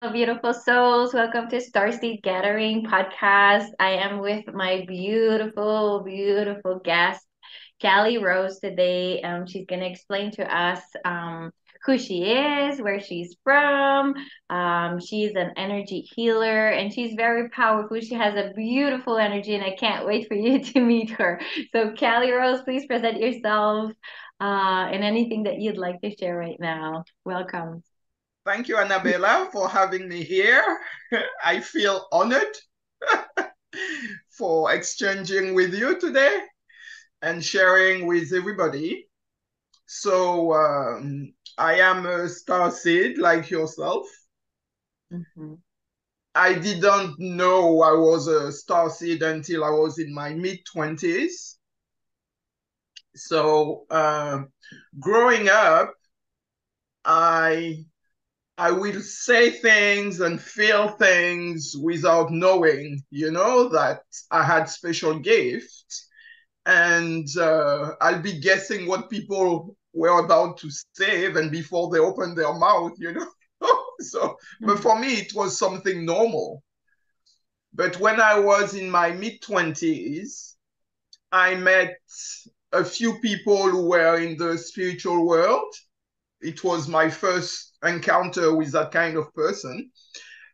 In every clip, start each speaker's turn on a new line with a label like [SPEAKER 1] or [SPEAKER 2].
[SPEAKER 1] Beautiful souls. Welcome to Starseed Gathering Podcast. I am with my beautiful, beautiful guest, Callie Rose, today. She's going to explain to us who she is, where she's from. She's an energy healer and she's very powerful. She has a beautiful energy, and I can't wait for you to meet her. So, Callie Rose, please present yourself and anything that you'd like to share right now. Welcome.
[SPEAKER 2] Thank you, Annabella, for having me here. I feel honored for exchanging with you today and sharing with everybody. I am a star seed like yourself.
[SPEAKER 1] Mhm.
[SPEAKER 2] I didn't know I was a star seed until I was in my mid-20s. So, growing up, I I will say things and feel things without knowing, that I had special gifts. And I'll be guessing what people were about to say even before they open their mouth. But
[SPEAKER 1] Mhm.
[SPEAKER 2] for me, it was something normal. But when I was in my mid-20s, I met a few people who were in the spiritual world. It was my first encounter with that kind of person.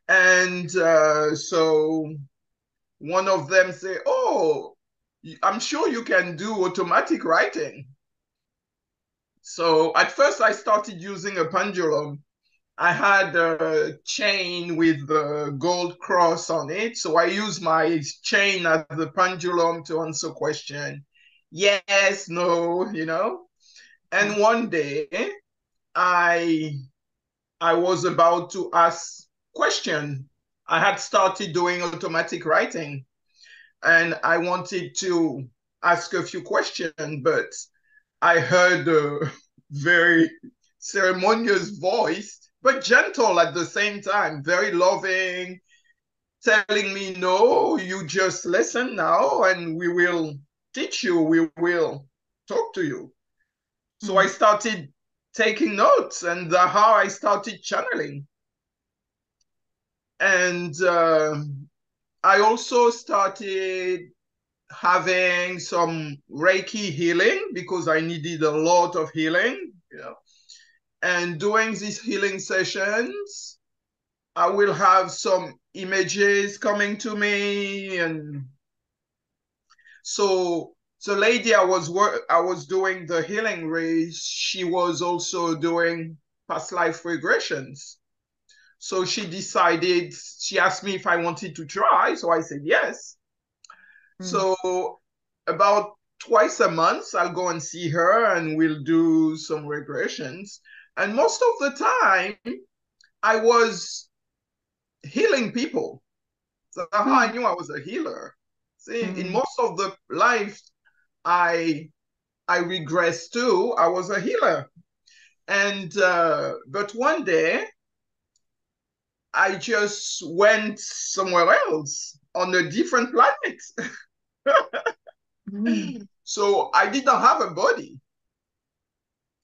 [SPEAKER 2] And so one of them say, "Oh, I'm sure you can do automatic writing." So at first I started using a pendulum. I had a chain with the gold cross on it. So I used my chain as the pendulum to answer question. Yes, no. And one day I I was about to ask question. I had started doing automatic writing and I wanted to ask a few questions, but I heard a very ceremonious voice, but gentle at the same time, very loving, telling me, no, you just listen now and we will teach you, we will talk to you. So I
[SPEAKER 1] Mhm.
[SPEAKER 2] started taking notes, and how I started channeling. And I also started having some Reiki healing because I needed a lot of healing. And during these healing sessions, I will have some images coming to me. And so the lady I was doing the healing with, she was also doing past life regressions. So she asked me if I wanted to try. So I said yes.
[SPEAKER 1] Mhm.
[SPEAKER 2] So about twice a month, I'll go and see her and we'll do some regressions. And most of the time, I was healing people. So how I
[SPEAKER 1] Mhm.
[SPEAKER 2] knew I was a healer. See, in
[SPEAKER 1] Mhm.
[SPEAKER 2] most of the life I I regressed to, I was a healer. And but one day I just went somewhere else on a different planet.
[SPEAKER 1] Mhm.
[SPEAKER 2] So I did not have a body,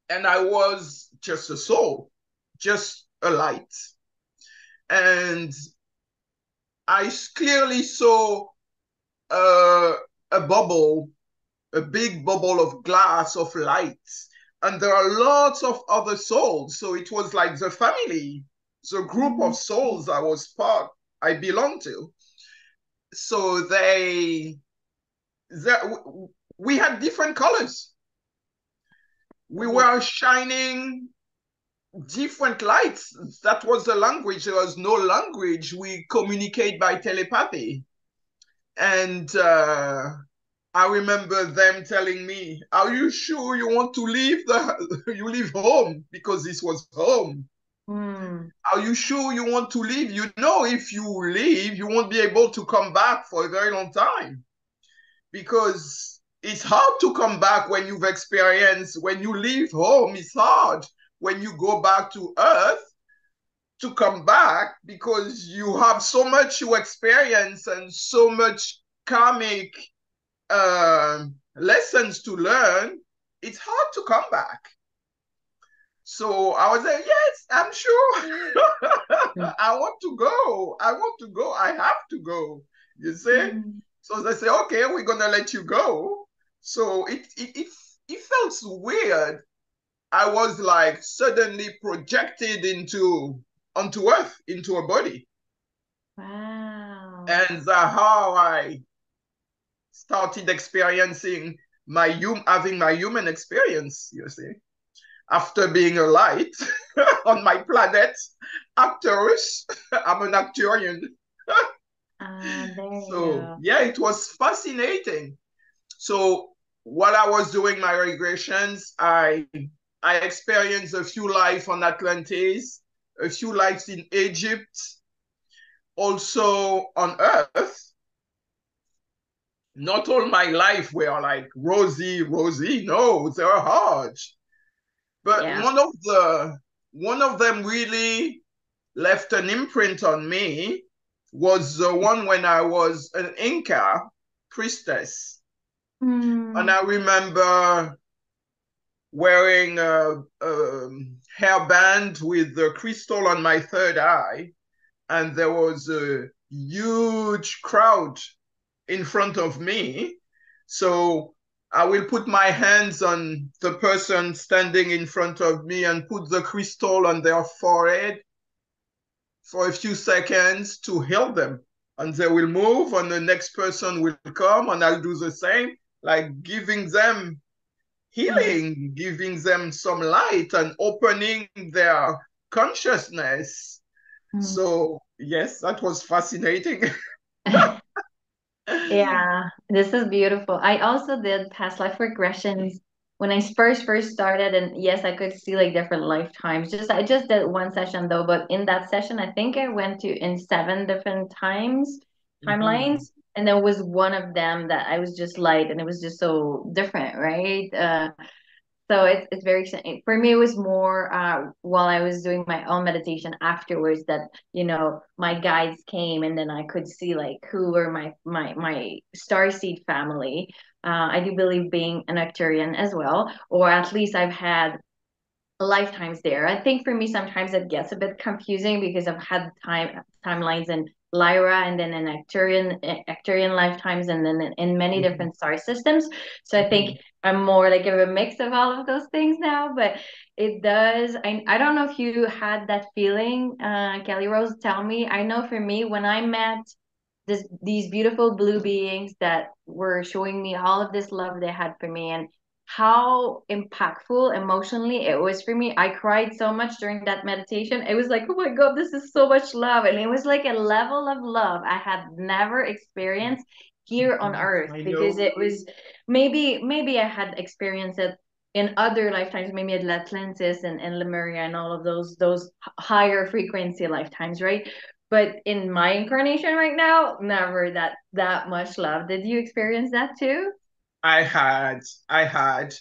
[SPEAKER 2] and I was just a soul, just a light. And I clearly saw uh, a bubble, a big bubble of glass of light. And there are lots of other souls. So it was like the family, the group of
[SPEAKER 1] Mhm.
[SPEAKER 2] souls I belonged to. So they we had different colors. We
[SPEAKER 1] Yeah.
[SPEAKER 2] were shining different lights. That was the language. There was no language. We communicate by telepathy. And I remember them telling me, "Are you sure you want to leave you leave home?" Because this was home.
[SPEAKER 1] Mhm.
[SPEAKER 2] "Are you sure you want to leave? You know, if you leave, you won't be able to come back for a very long time because it's hard to come back when you've experienced, when you leave home, it's hard. When you go back to earth, to come back because you have so much you experience and so much karmic lessons to learn. It's hard to come back." So I was like, yes, I'm sure.
[SPEAKER 1] Mm.
[SPEAKER 2] I want to go. I want to go. I have to go. You see?
[SPEAKER 1] Mm.
[SPEAKER 2] So they say, okay, we're gonna let you go. So it felt weird. I was like suddenly projected into onto Earth, into a body.
[SPEAKER 1] Wow.
[SPEAKER 2] And that's how I started experiencing having my human experience, you see. After being a light on my planet, Arcturus, I'm an Arcturian.
[SPEAKER 1] There you
[SPEAKER 2] So
[SPEAKER 1] go.
[SPEAKER 2] yeah, it was fascinating. So while I was doing my regressions, I experienced a few lives on Atlantis, a few lives in Egypt, also on Earth. Not all my life were like rosy. No, they were hard. But
[SPEAKER 1] Yeah.
[SPEAKER 2] one of them really left an imprint on me was the one when I was an Inca priestess. And
[SPEAKER 1] Mm.
[SPEAKER 2] I remember wearing a hairband with the crystal on my third eye, and there was a huge crowd in front of me. So I will put my hands on the person standing in front of me and put the crystal on their forehead for a few seconds to heal them. And they will move, and the next person will come, and I'll do the same, like giving them
[SPEAKER 1] Mm.
[SPEAKER 2] healing, giving them some light and opening their consciousness.
[SPEAKER 1] Mm.
[SPEAKER 2] So, yes, that was fascinating.
[SPEAKER 1] Yeah, this is beautiful. I also did past life regressions when I first started, and yes, I could see like different lifetimes. Just I just did one session though, but in that session, I think I went to in seven different
[SPEAKER 2] Mhm.
[SPEAKER 1] timelines, and there was one of them that I was just light, and it was just so different, right? So it's very exciting. For me, it was more while I was doing my own meditation afterwards that, my guides came and then I could see like who were my starseed family. I do believe being an Arcturian as well, or at least I've had lifetimes there. I think for me sometimes it gets a bit confusing because I've had timelines in Lyra and then in Arcturian lifetimes and then in many
[SPEAKER 2] Mhm.
[SPEAKER 1] different star systems. So I think
[SPEAKER 2] Mhm.
[SPEAKER 1] I'm more like of a mix of all of those things now, but it does. I don't know if you had that feeling, Kelly Rose, tell me. I know for me when I met these beautiful blue beings that were showing me all of this love they had for me and how impactful emotionally it was for me. I cried so much during that meditation. It was like, oh my God, this is so much love. And it was like a level of love I had never experienced here on
[SPEAKER 2] Mhm.
[SPEAKER 1] earth
[SPEAKER 2] I
[SPEAKER 1] because
[SPEAKER 2] know.
[SPEAKER 1] it was maybe I had experienced it in other lifetimes, maybe at Atlantis and Lemuria and all of those higher frequency lifetimes, right? But in my incarnation right now, never that much love. Did you experience that too?
[SPEAKER 2] I had, I had,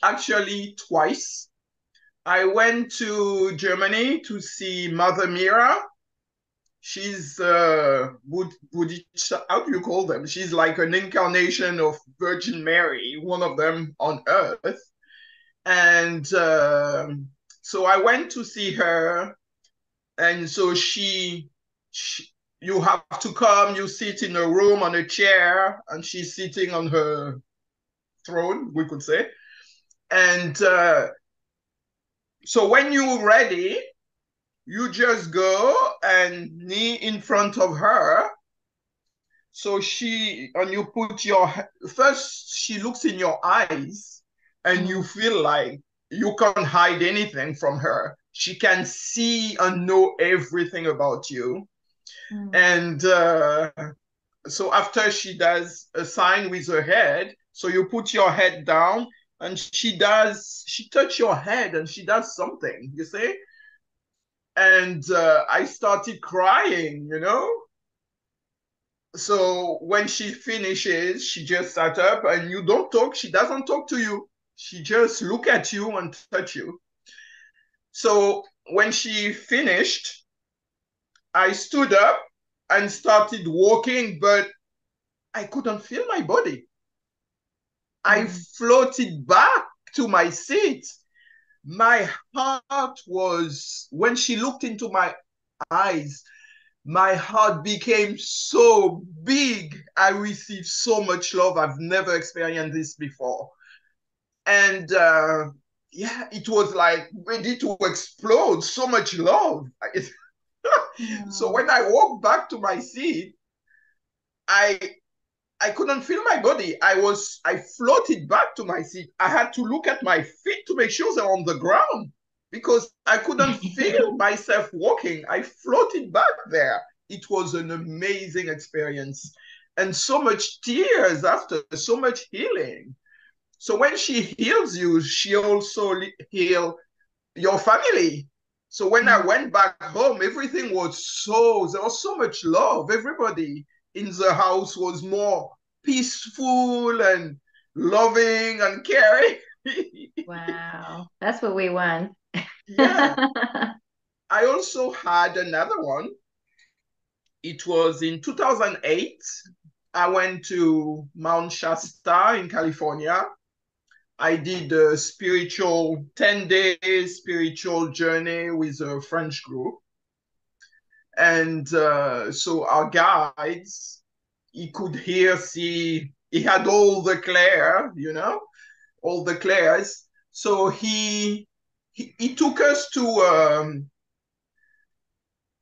[SPEAKER 2] actually twice. I went to Germany to see Mother Mira. She's how do you call them? She's like an incarnation of Virgin Mary, one of them on Earth. And so I went to see her, and so she, you have to come. You sit in a room on a chair, and she's sitting on her throne, we could say. And so when you're ready, you just go and knee in front of her. So and you put first, she looks in your eyes and you
[SPEAKER 1] Mm,
[SPEAKER 2] feel like you can't hide anything from her. She can see and know everything about you.
[SPEAKER 1] mm,
[SPEAKER 2] And so after she does a sign with her head, so you put your head down and she touch your head and she does something, you see? And I started crying. So when she finishes, she just sat up and you don't talk. She doesn't talk to you. She just look at you and touch you. So when she finished, I stood up and started walking, but I couldn't feel my body. I
[SPEAKER 1] mm,
[SPEAKER 2] floated back to my seat, my heart was, when she looked into my eyes, my heart became so big. I received so much love. I've never experienced this before. And yeah, it was like ready to explode. So much love. So
[SPEAKER 1] Oh.
[SPEAKER 2] when I walked back to my seat, I I couldn't feel my body. I floated back to my seat. I had to look at my feet to make sure they're on the ground because I couldn't feel myself walking. I floated back there. It was an amazing experience. And so much tears after, so much healing. So when she heals you, she also heal your family. So when I
[SPEAKER 1] Mm.
[SPEAKER 2] went back home, everything was there was so much love. Everybody in the house was more peaceful and loving and caring.
[SPEAKER 1] Wow. That's what we want.
[SPEAKER 2] Yeah. I also had another one. It was in 2008. I went to Mount Shasta in California. I did a 10 day spiritual journey with a French group. And so our guides, he could hear, see, he had all the clair, all the clairs. So he took us to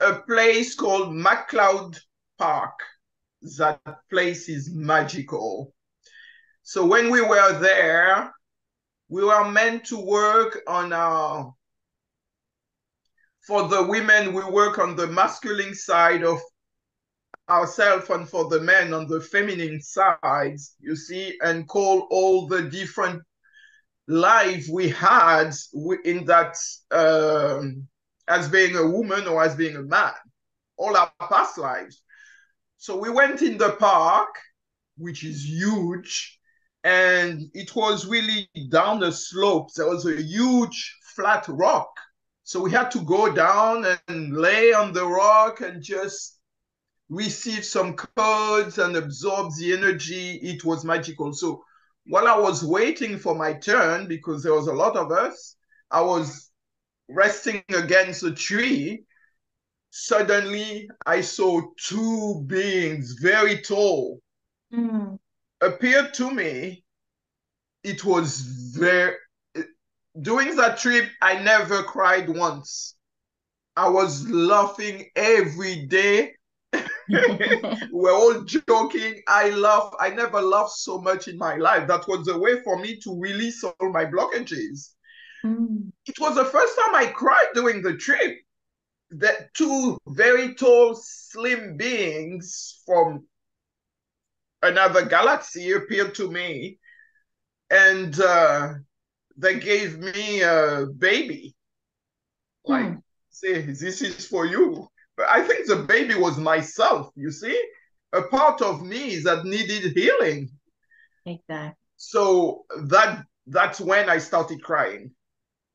[SPEAKER 2] a place called McCloud Park. That place is magical. So when we were there, we were meant to work on for the women, we work on the masculine side of ourselves and for the men on the feminine sides, you see, and call all the different life we had in that as being a woman or as being a man, all our past lives. So we went in the park, which is huge, and it was really down the slope. There was a huge flat rock. So we had to go down and lay on the rock and just receive some codes and absorb the energy. It was magical. So while I was waiting for my turn, because there was a lot of us, I was resting against a tree. Suddenly, I saw two beings, very tall,
[SPEAKER 1] Mm.
[SPEAKER 2] appeared to me. It was very, during that trip, I never cried once. I was laughing every day. We're all joking. I laugh. I never laughed so much in my life. That was a way for me to release all my blockages.
[SPEAKER 1] Mm.
[SPEAKER 2] It was the first time I cried during the trip. That two very tall, slim beings from another galaxy appeared to me, and they gave me a baby. Like,
[SPEAKER 1] Mm.
[SPEAKER 2] say, this is for you. But I think the baby was myself, you see? A part of me that needed healing.
[SPEAKER 1] Exactly.
[SPEAKER 2] So that's when I started crying.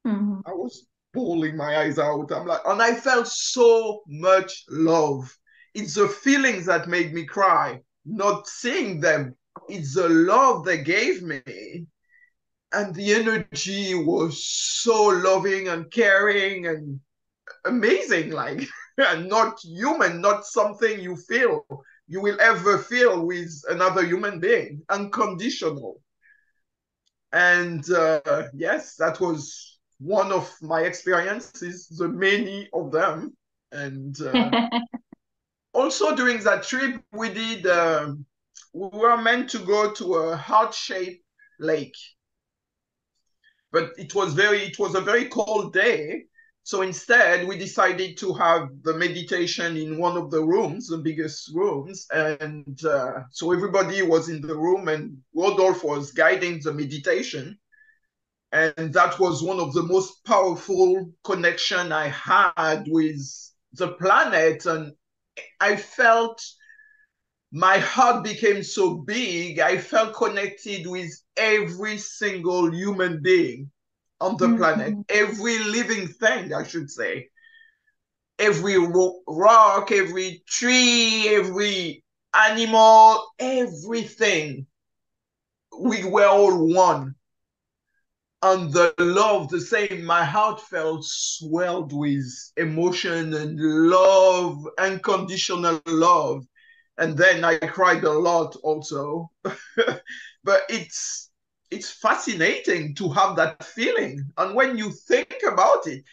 [SPEAKER 1] Mhm.
[SPEAKER 2] I was bawling my eyes out. I'm like, and I felt so much love. It's the feelings that made me cry, not seeing them. It's the love they gave me. And the energy was so loving and caring and amazing, like, and not human, not something you will ever feel with another human being, unconditional. And yes, that was one of my experiences, the many of them. And also during that trip, we were meant to go to a heart-shaped lake, but it was a very cold day. So instead, we decided to have the meditation in one of the rooms, the biggest rooms. And so everybody was in the room, and Rodolphe was guiding the meditation. And that was one of the most powerful connection I had with the planet. And I felt my heart became so big. I felt connected with every single human being on the planet,
[SPEAKER 1] Mhm.
[SPEAKER 2] every living thing, I should say, every rock, every tree, every animal, everything. We were all one. And the love, the same, my heart felt swelled with emotion and love, unconditional love. And then I cried a lot also. But it's fascinating to have that feeling. And when you think about it,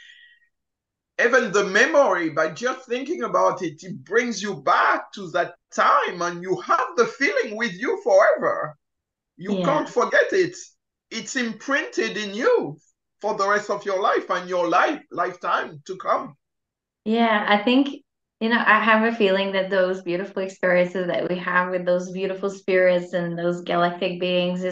[SPEAKER 2] even the memory, by just thinking about it, it brings you back to that time and you have the feeling with you forever. You
[SPEAKER 1] Yeah.
[SPEAKER 2] can't forget it. It's imprinted in you for the rest of your life and your lifetime to come.
[SPEAKER 1] Yeah, I think, I have a feeling that those beautiful experiences that we have with those beautiful spirits and those galactic beings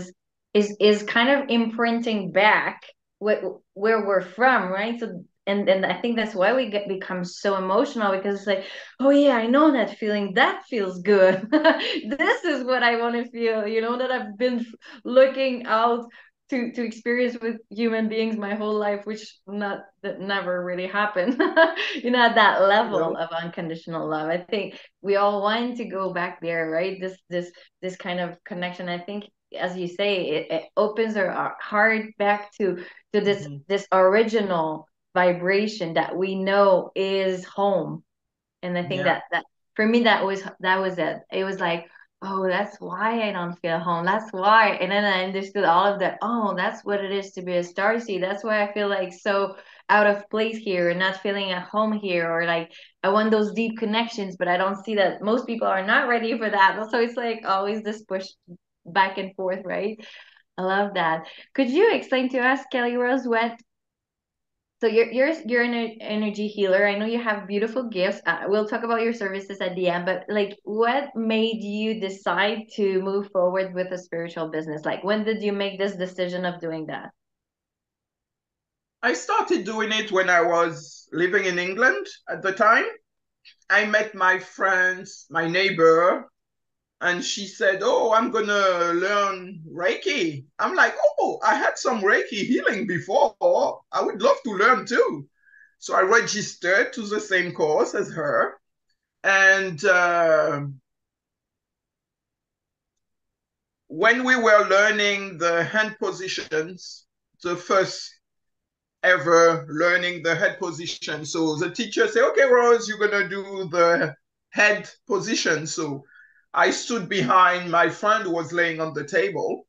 [SPEAKER 1] is kind of imprinting back where we're from, right? So and I think that's why we get become so emotional because it's like, oh yeah, I know that feeling. That feels good. This is what I want to feel, that I've been looking out to experience with human beings my whole life, which not that never really happened. At that level
[SPEAKER 2] Well,
[SPEAKER 1] of unconditional love. I think we all want to go back there, right? This kind of connection. I think, as you say, it opens our heart back to this
[SPEAKER 2] mhm,
[SPEAKER 1] this original vibration that we know is home. And I think
[SPEAKER 2] yeah,
[SPEAKER 1] that for me that was it. It was like, oh, that's why I don't feel home. That's why. And then I understood all of that. Oh, that's what it is to be a starseed. That's why I feel like so out of place here and not feeling at home here, or like I want those deep connections, but I don't see that most people are not ready for that. So it's like always this push back and forth, right? I love that. Could you explain to us, Kelly Rose, what so you're an energy healer. I know you have beautiful gifts. We'll talk about your services at the end, but like, what made you decide to move forward with a spiritual business? Like, when did you make this decision of doing that?
[SPEAKER 2] I started doing it when I was living in England at the time. I met my friends, my neighbor, and she said, "Oh, I'm gonna learn Reiki." I'm like, "Oh, I had some Reiki healing before. I would love to learn too." So I registered to the same course as her. And when we were learning the hand positions, the first ever learning the head position. So the teacher said, "Okay, Rose, you're going to do the head position." So I stood behind my friend who was laying on the table.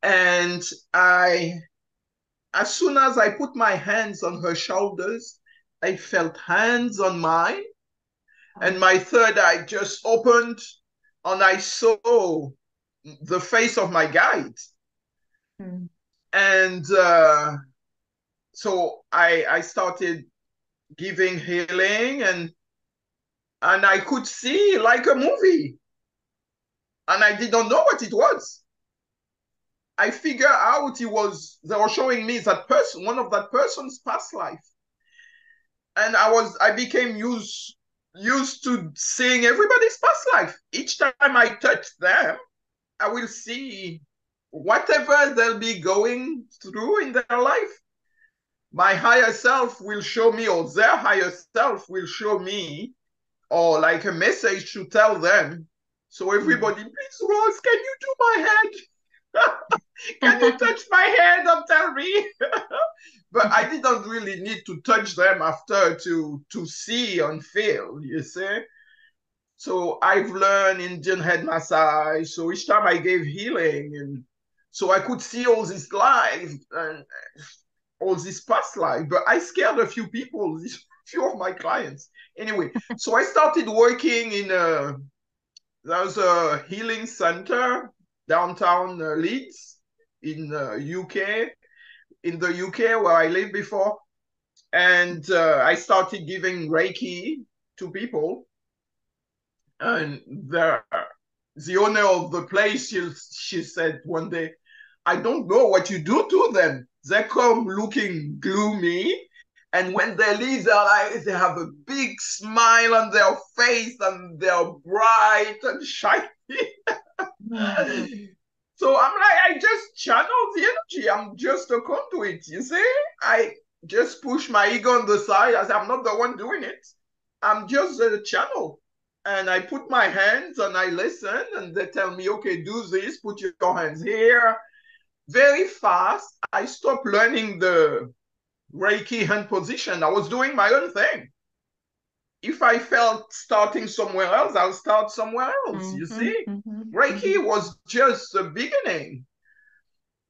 [SPEAKER 2] And I, as soon as I put my hands on her shoulders, I felt hands on mine. And
[SPEAKER 1] Oh,
[SPEAKER 2] my third eye just opened and I saw the face of my guide.
[SPEAKER 1] hmm.
[SPEAKER 2] And so I started giving healing and I could see like a movie and I didn't know what it was. I figured out it was they were showing me that person, one of that person's past life. And I became used to seeing everybody's past life. Each time I touch them, I will see whatever they'll be going through in their life. My higher self will show me, or their higher self will show me, or like a message to tell them. So
[SPEAKER 1] Hmm.
[SPEAKER 2] everybody, please, Rose, can you do my head? Can you touch my head and tell me? But I didn't really need to touch them after to see and feel, you see? So I've learned Indian head massage. So each time I gave healing, and so I could see all this life and all this past life. But I scared a few people, a few of my clients. Anyway, so I started working in there's a healing center downtown Leeds in UK, in the UK where I lived before. And I started giving Reiki to people. And the owner of the place, she said one day, "I don't know what you do to them. They come looking gloomy. And when they leave, they have a big smile on their face and they're bright and shiny."
[SPEAKER 1] Hmm.
[SPEAKER 2] So I'm like, I just channel the energy. I'm just a conduit, you see? I just push my ego on the side as I'm not the one doing it. I'm just a channel. And I put my hands and I listen and they tell me, okay, do this, put your hands here. very fast, I stopped learning the Reiki hand position. I was doing my own thing. If I felt starting somewhere else, I'll start somewhere else, you
[SPEAKER 1] Mm-hmm,
[SPEAKER 2] see?
[SPEAKER 1] mm-hmm,
[SPEAKER 2] Reiki
[SPEAKER 1] mm-hmm.
[SPEAKER 2] was just the beginning.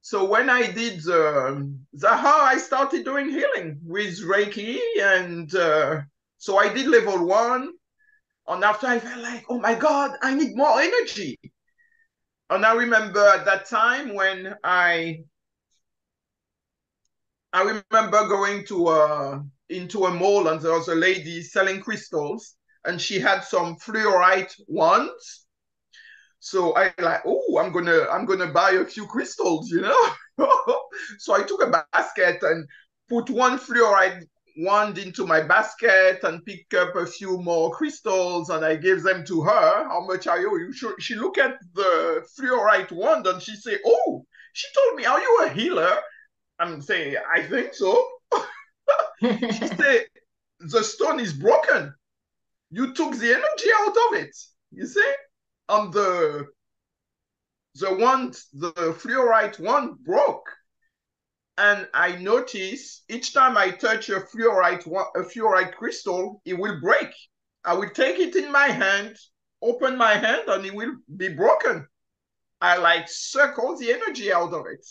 [SPEAKER 2] So when I did the how I started doing healing with Reiki, and so I did level 1, and after I felt like, oh my God, I need more energy. And I remember at that time when I remember going to into a mall, and there was a lady selling crystals, and she had some fluorite wands. So I like, oh, I'm gonna buy a few crystals, you know. So I took a basket and put one fluorite wand into my basket and picked up a few more crystals, and I gave them to her. How much are you? She looked at the fluorite wand and she said, oh, she told me, are you a healer? I'm saying, I think so. She said, the stone is broken. You took the energy out of it. You see? On the fluorite one broke. And I noticed each time I touch a fluorite crystal, it will break. I will take it in my hand, open my hand, and it will be broken. I like suck all the energy out of it.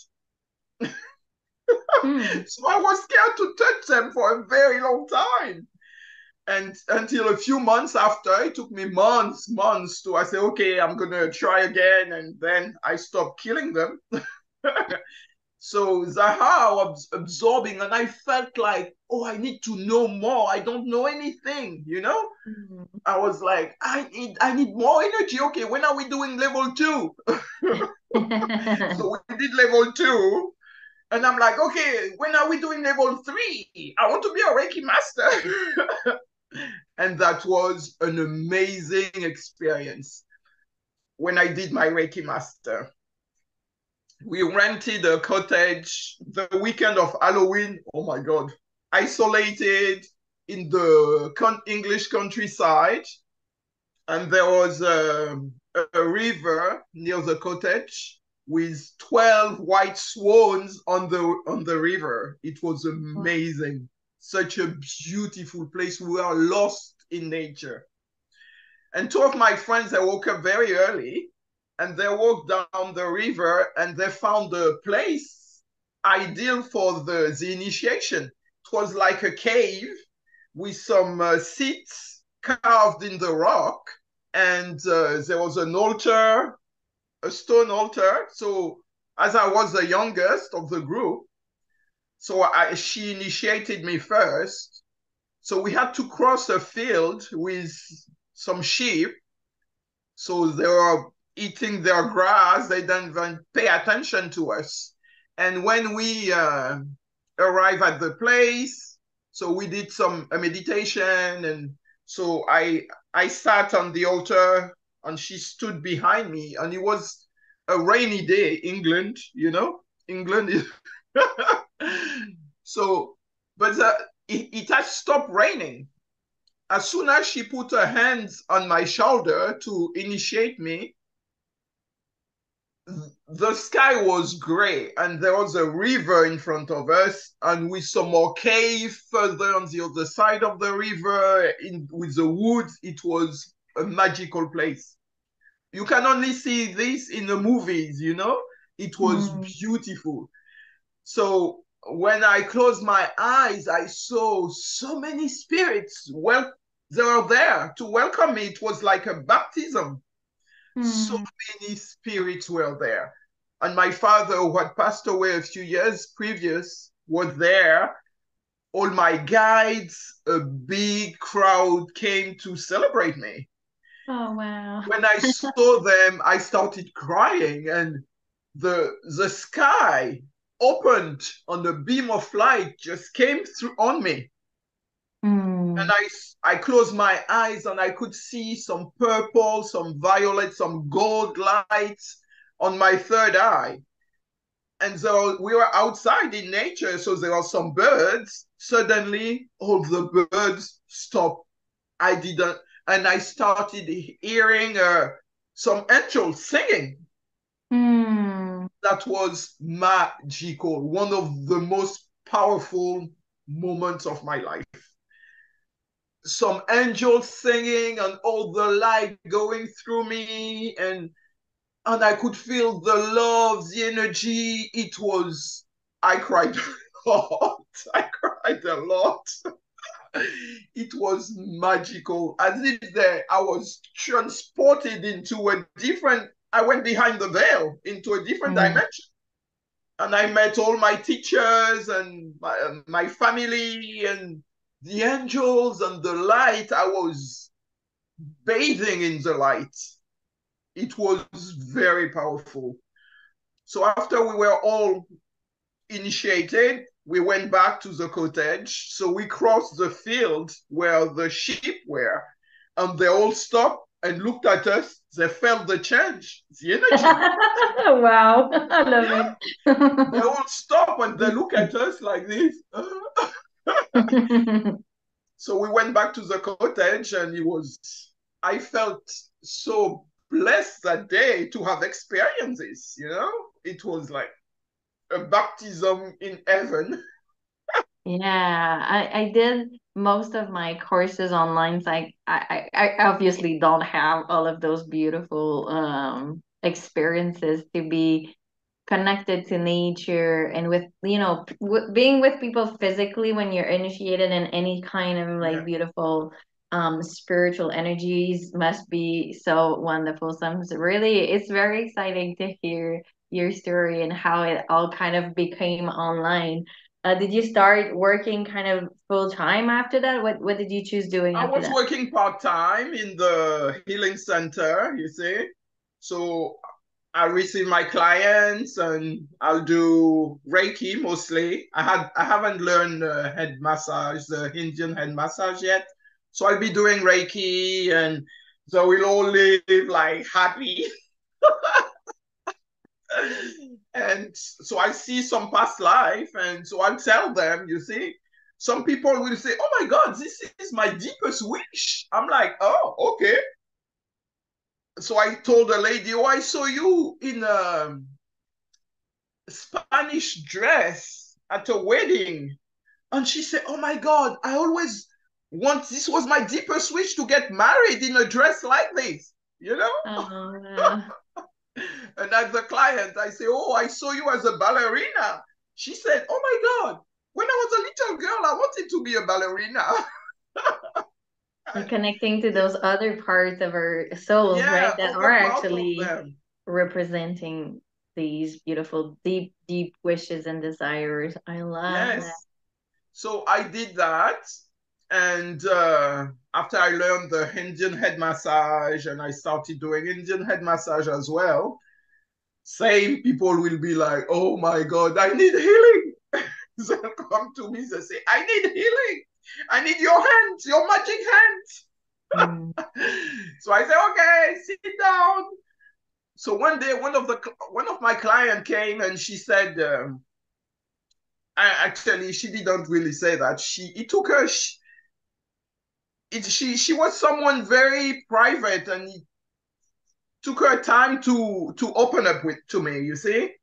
[SPEAKER 1] Mm.
[SPEAKER 2] So I was scared to touch them for a very long time. And until a few months after, it took me months to, I say, okay, I'm gonna try again, and then I stopped killing them. So Zaha was absorbing, and I felt like, oh, I need to know more. I don't know anything, you know.
[SPEAKER 1] Mm.
[SPEAKER 2] I was like, I need more energy. Okay, when are we doing level 2? So we did level 2, and I'm like, okay, when are we doing level 3? I want to be a Reiki master. And that was an amazing experience when I did my Reiki master. We rented a cottage the weekend of Halloween. Oh my God. Isolated in the English countryside. And there was a river near the cottage with 12 white swans on the river. It was amazing. Such a beautiful place. We are lost in nature. And two of my friends, they woke up very early and they walked down the river and they found a place ideal for the initiation. It was like a cave with some seats carved in the rock, and there was an altar, a stone altar. So as I was the youngest of the group, she initiated me first. So we had to cross a field with some sheep, so they were eating their grass. They didn't even pay attention to us. And when we arrived at the place, so we did some a meditation, and so I sat on the altar, and she stood behind me, and it was a rainy day, England, you know, England is so, but it has stopped raining. As soon as she put her hands on my shoulder to initiate me, the sky was gray and there was a river in front of us, and with some more cave further on the other side of the river with the woods. It was a magical place. You can only see this in the movies, you know. It was
[SPEAKER 1] Mm.
[SPEAKER 2] beautiful. So when I closed my eyes, I saw so many spirits. Well, they were there to welcome me. It was like a baptism. So
[SPEAKER 1] Mm.
[SPEAKER 2] many spirits were there. And my father, who had passed away a few years previous, was there. All my guides, a big crowd came to celebrate me.
[SPEAKER 1] Oh, wow.
[SPEAKER 2] When I saw them, I started crying, and the sky opened on a beam of light just came through on me. And
[SPEAKER 1] Mm.
[SPEAKER 2] I closed my eyes and I could see some purple, some violet, some gold lights on my third eye. And so we were outside in nature, so there are some birds. Suddenly, all the birds stopped. I didn't, and I started hearing some angels singing.
[SPEAKER 1] Mm.
[SPEAKER 2] That was magical. One of the most powerful moments of my life. Some angels singing and all the light going through me, and I could feel the love, the energy. It was, I cried a lot. I cried a lot. It was magical. As if there, I was transported into a different, I went behind the veil into a different
[SPEAKER 1] Mm.
[SPEAKER 2] dimension. And I met all my teachers and my family and the angels and the light. I was bathing in the light. It was very powerful. So after we were all initiated, we went back to the cottage. So we crossed the field where the sheep were, and they all stopped and looked at us. They felt the change, the energy.
[SPEAKER 1] Wow, I love
[SPEAKER 2] Yeah, they
[SPEAKER 1] it.
[SPEAKER 2] all stop and they look at us like this. So we went back to the cottage, and I felt so blessed that day to have experienced this, you know? It was like a baptism in heaven.
[SPEAKER 1] Yeah, I did most of my courses online. Like I obviously don't have all of those beautiful experiences to be connected to nature and with being with people physically when you're initiated in any kind of like
[SPEAKER 2] Yeah.
[SPEAKER 1] beautiful spiritual energies must be so wonderful. So it's very exciting to hear your story and how it all kind of became online. Did you start working kind of full time after that? What did you choose doing
[SPEAKER 2] I
[SPEAKER 1] after
[SPEAKER 2] was
[SPEAKER 1] that?
[SPEAKER 2] working part-time in the healing center, you see. So I receive my clients and I'll do Reiki mostly. I haven't learned head massage, the Indian head massage yet. So I'll be doing Reiki and so we'll all live like happy. And so I see some past life, and so I'll tell them, you see, some people will say, "Oh my God, this is my deepest wish." I'm like, "Oh, okay." So I told the lady, "Oh, I saw you in a Spanish dress at a wedding." And she said, "Oh my God, I always this was my deepest wish to get married in a dress like this, you know?"
[SPEAKER 1] Oh,
[SPEAKER 2] And as the client, I say, "Oh, I saw you as a ballerina." She said, "Oh my God, when I was a little girl, I wanted to be a ballerina."
[SPEAKER 1] and connecting to those other parts of our souls, right?
[SPEAKER 2] Yeah,
[SPEAKER 1] That are
[SPEAKER 2] other part of
[SPEAKER 1] actually
[SPEAKER 2] them.
[SPEAKER 1] representing these beautiful, deep, deep wishes and desires. I love that.
[SPEAKER 2] Yes. So I did that. And after I learned the Indian head massage and I started doing Indian head massage as well, same people will be like, "Oh my God, I need healing." They'll come to me, they say, "I need healing. I need your hands, your magic hands."
[SPEAKER 1] Mm.
[SPEAKER 2] So I say, "Okay, sit down." So one day, one of my client came and she said, actually, she didn't really say that. It took her. She was someone very private, and it took her time to open up to me. You see,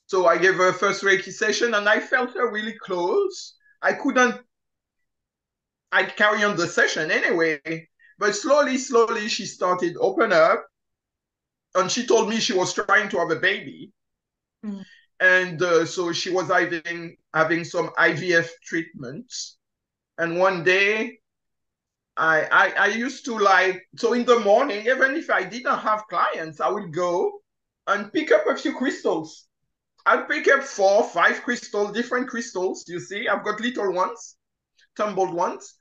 [SPEAKER 2] so I gave her first Reiki session, and I felt her really close. I couldn't. I carry on the session anyway, but slowly, she started open up, and she told me she was trying to have a baby,
[SPEAKER 1] Mm.
[SPEAKER 2] and so she was having some IVF treatments. And one day, I used to like, so in the morning, even if I didn't have clients, I would go and pick up a few crystals. I'd pick up 4, 5 crystals, different crystals. You see, I've got little ones, tumbled ones.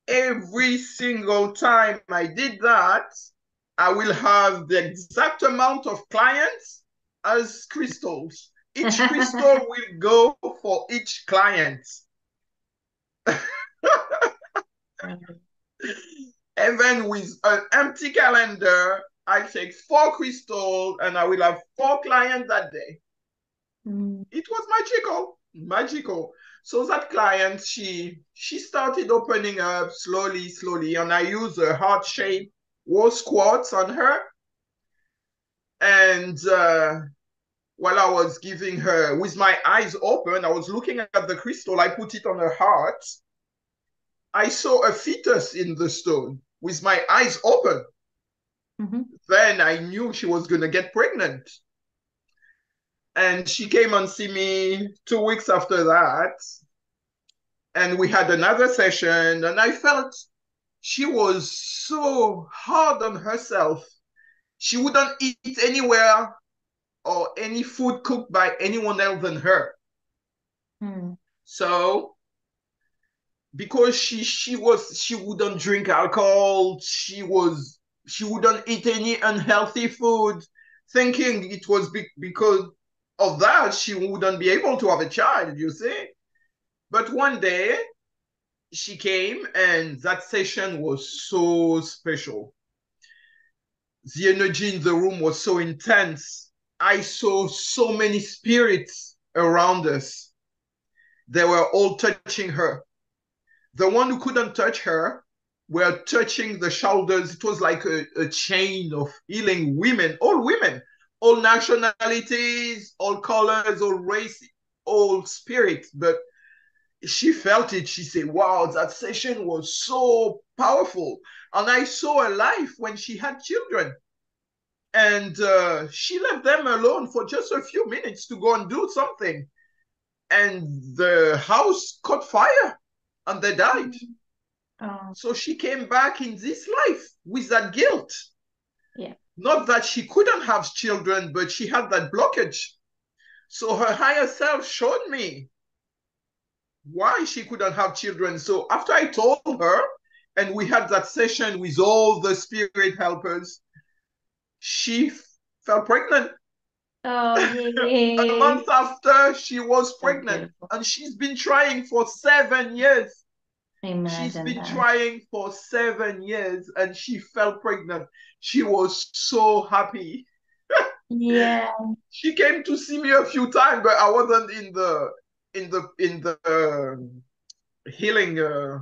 [SPEAKER 2] Every single time I did that, I will have the exact amount of clients as crystals. Each crystal will go for each client. Even with an empty calendar, I take 4 crystals and I will have 4 clients that day.
[SPEAKER 1] Mm.
[SPEAKER 2] It was magical, magical. So that client, she started opening up slowly, and I use a heart shape rose quartz on her. And while I was giving her, with my eyes open, I was looking at the crystal. I put it on her heart. I saw a fetus in the stone with my eyes open.
[SPEAKER 1] Mm-hmm.
[SPEAKER 2] Then I knew she was going to get pregnant. And she came and see me 2 weeks after that. And we had another session. And I felt she was so hard on herself. She wouldn't eat anywhere or any food cooked by anyone else than her.
[SPEAKER 1] Mm.
[SPEAKER 2] So because she wouldn't drink alcohol, she wouldn't eat any unhealthy food, thinking it was because of that she wouldn't be able to have a child, you see. But one day she came and that session was so special. The energy in the room was so intense. I saw so many spirits around us. They were all touching her. The one who couldn't touch her were touching the shoulders. It was like a chain of healing women, all nationalities, all colors, all races, all spirits. But she felt it. She said, wow, that session was so powerful. And I saw her life when she had children. And she left them alone for just a few minutes to go and do something. And the house caught fire and they died.
[SPEAKER 1] Oh,
[SPEAKER 2] So she came back in this life with that guilt.
[SPEAKER 1] yeah.
[SPEAKER 2] Not that she couldn't have children, but she had that blockage. So her higher self showed me why she couldn't have children. So after I told her, and we had that session with all the spirit helpers, she fell pregnant.
[SPEAKER 1] Oh,
[SPEAKER 2] A
[SPEAKER 1] yay.
[SPEAKER 2] month after, she was
[SPEAKER 1] So
[SPEAKER 2] pregnant.
[SPEAKER 1] beautiful.
[SPEAKER 2] And she's been trying for 7 years. She's
[SPEAKER 1] Imagine
[SPEAKER 2] been
[SPEAKER 1] that.
[SPEAKER 2] trying for 7 years and she fell pregnant. She was so happy.
[SPEAKER 1] Yeah.
[SPEAKER 2] She came to see me a few times, but I wasn't in the healing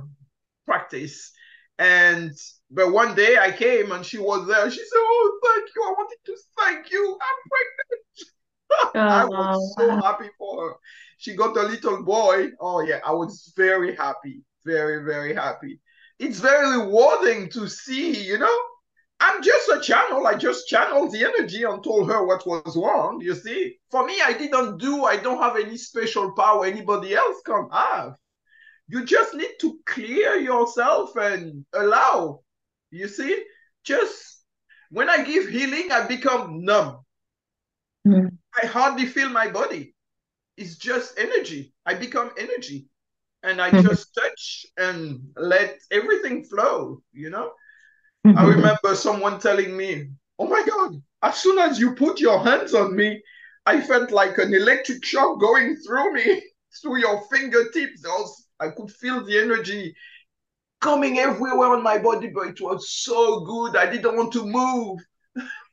[SPEAKER 2] practice. And but one day I came and she was there. She said, "Oh, thank you. I wanted to thank you. I'm pregnant." I
[SPEAKER 1] Oh,
[SPEAKER 2] was so
[SPEAKER 1] wow.
[SPEAKER 2] happy for her. She got a little boy. Oh yeah, I was very happy. Very, very happy. It's very rewarding to see. I'm just a channel. I just channeled the energy and told her what was wrong. You see, for me, I don't have any special power anybody else can have. You just need to clear yourself and allow. You see, just when I give healing, I become numb.
[SPEAKER 1] Mm.
[SPEAKER 2] I hardly feel my body. It's just energy. I become energy and I
[SPEAKER 1] Mhm.
[SPEAKER 2] just touch and let everything flow. I remember someone telling me, oh my God, as soon as you put your hands on me, I felt like an electric shock going through me, through your fingertips. I could feel the energy coming everywhere on my body, but it was so good. I didn't want to move.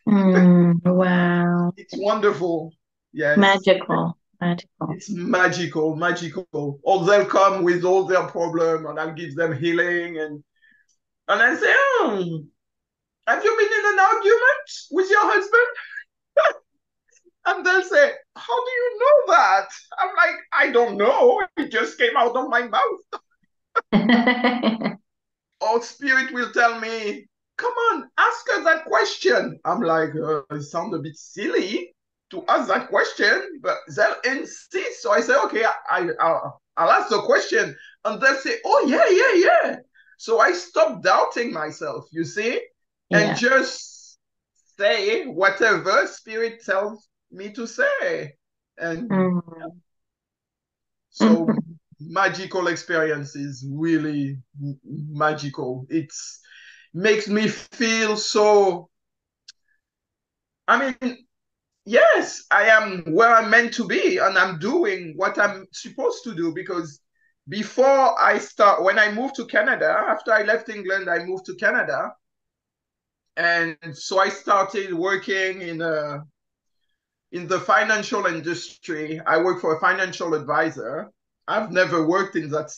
[SPEAKER 1] Wow.
[SPEAKER 2] It's wonderful. Yes.
[SPEAKER 1] Magical. Magical.
[SPEAKER 2] It's magical, magical. Or they'll come with all their problem and I'll give them healing and I say, oh, have you been in an argument with your husband? And they'll say, how do you know that? I'm like, I don't know. It just came out of my mouth. Or spirit will tell me, come on, ask her that question. I'm like, it sounds a bit silly to ask that question, but they'll insist. So I say, okay, I'll ask the question. And they'll say, oh, yeah, yeah, yeah. So I stop doubting myself, you see, and
[SPEAKER 1] Yeah.
[SPEAKER 2] just say whatever spirit tells me to say. And
[SPEAKER 1] Mm.
[SPEAKER 2] so magical experience is really magical. It makes me feel so, I mean, yes, I am where I'm meant to be and I'm doing what I'm supposed to do because when I moved to Canada, after I left England, I moved to Canada. And so I started working in the financial industry. I work for a financial advisor. I've never worked in that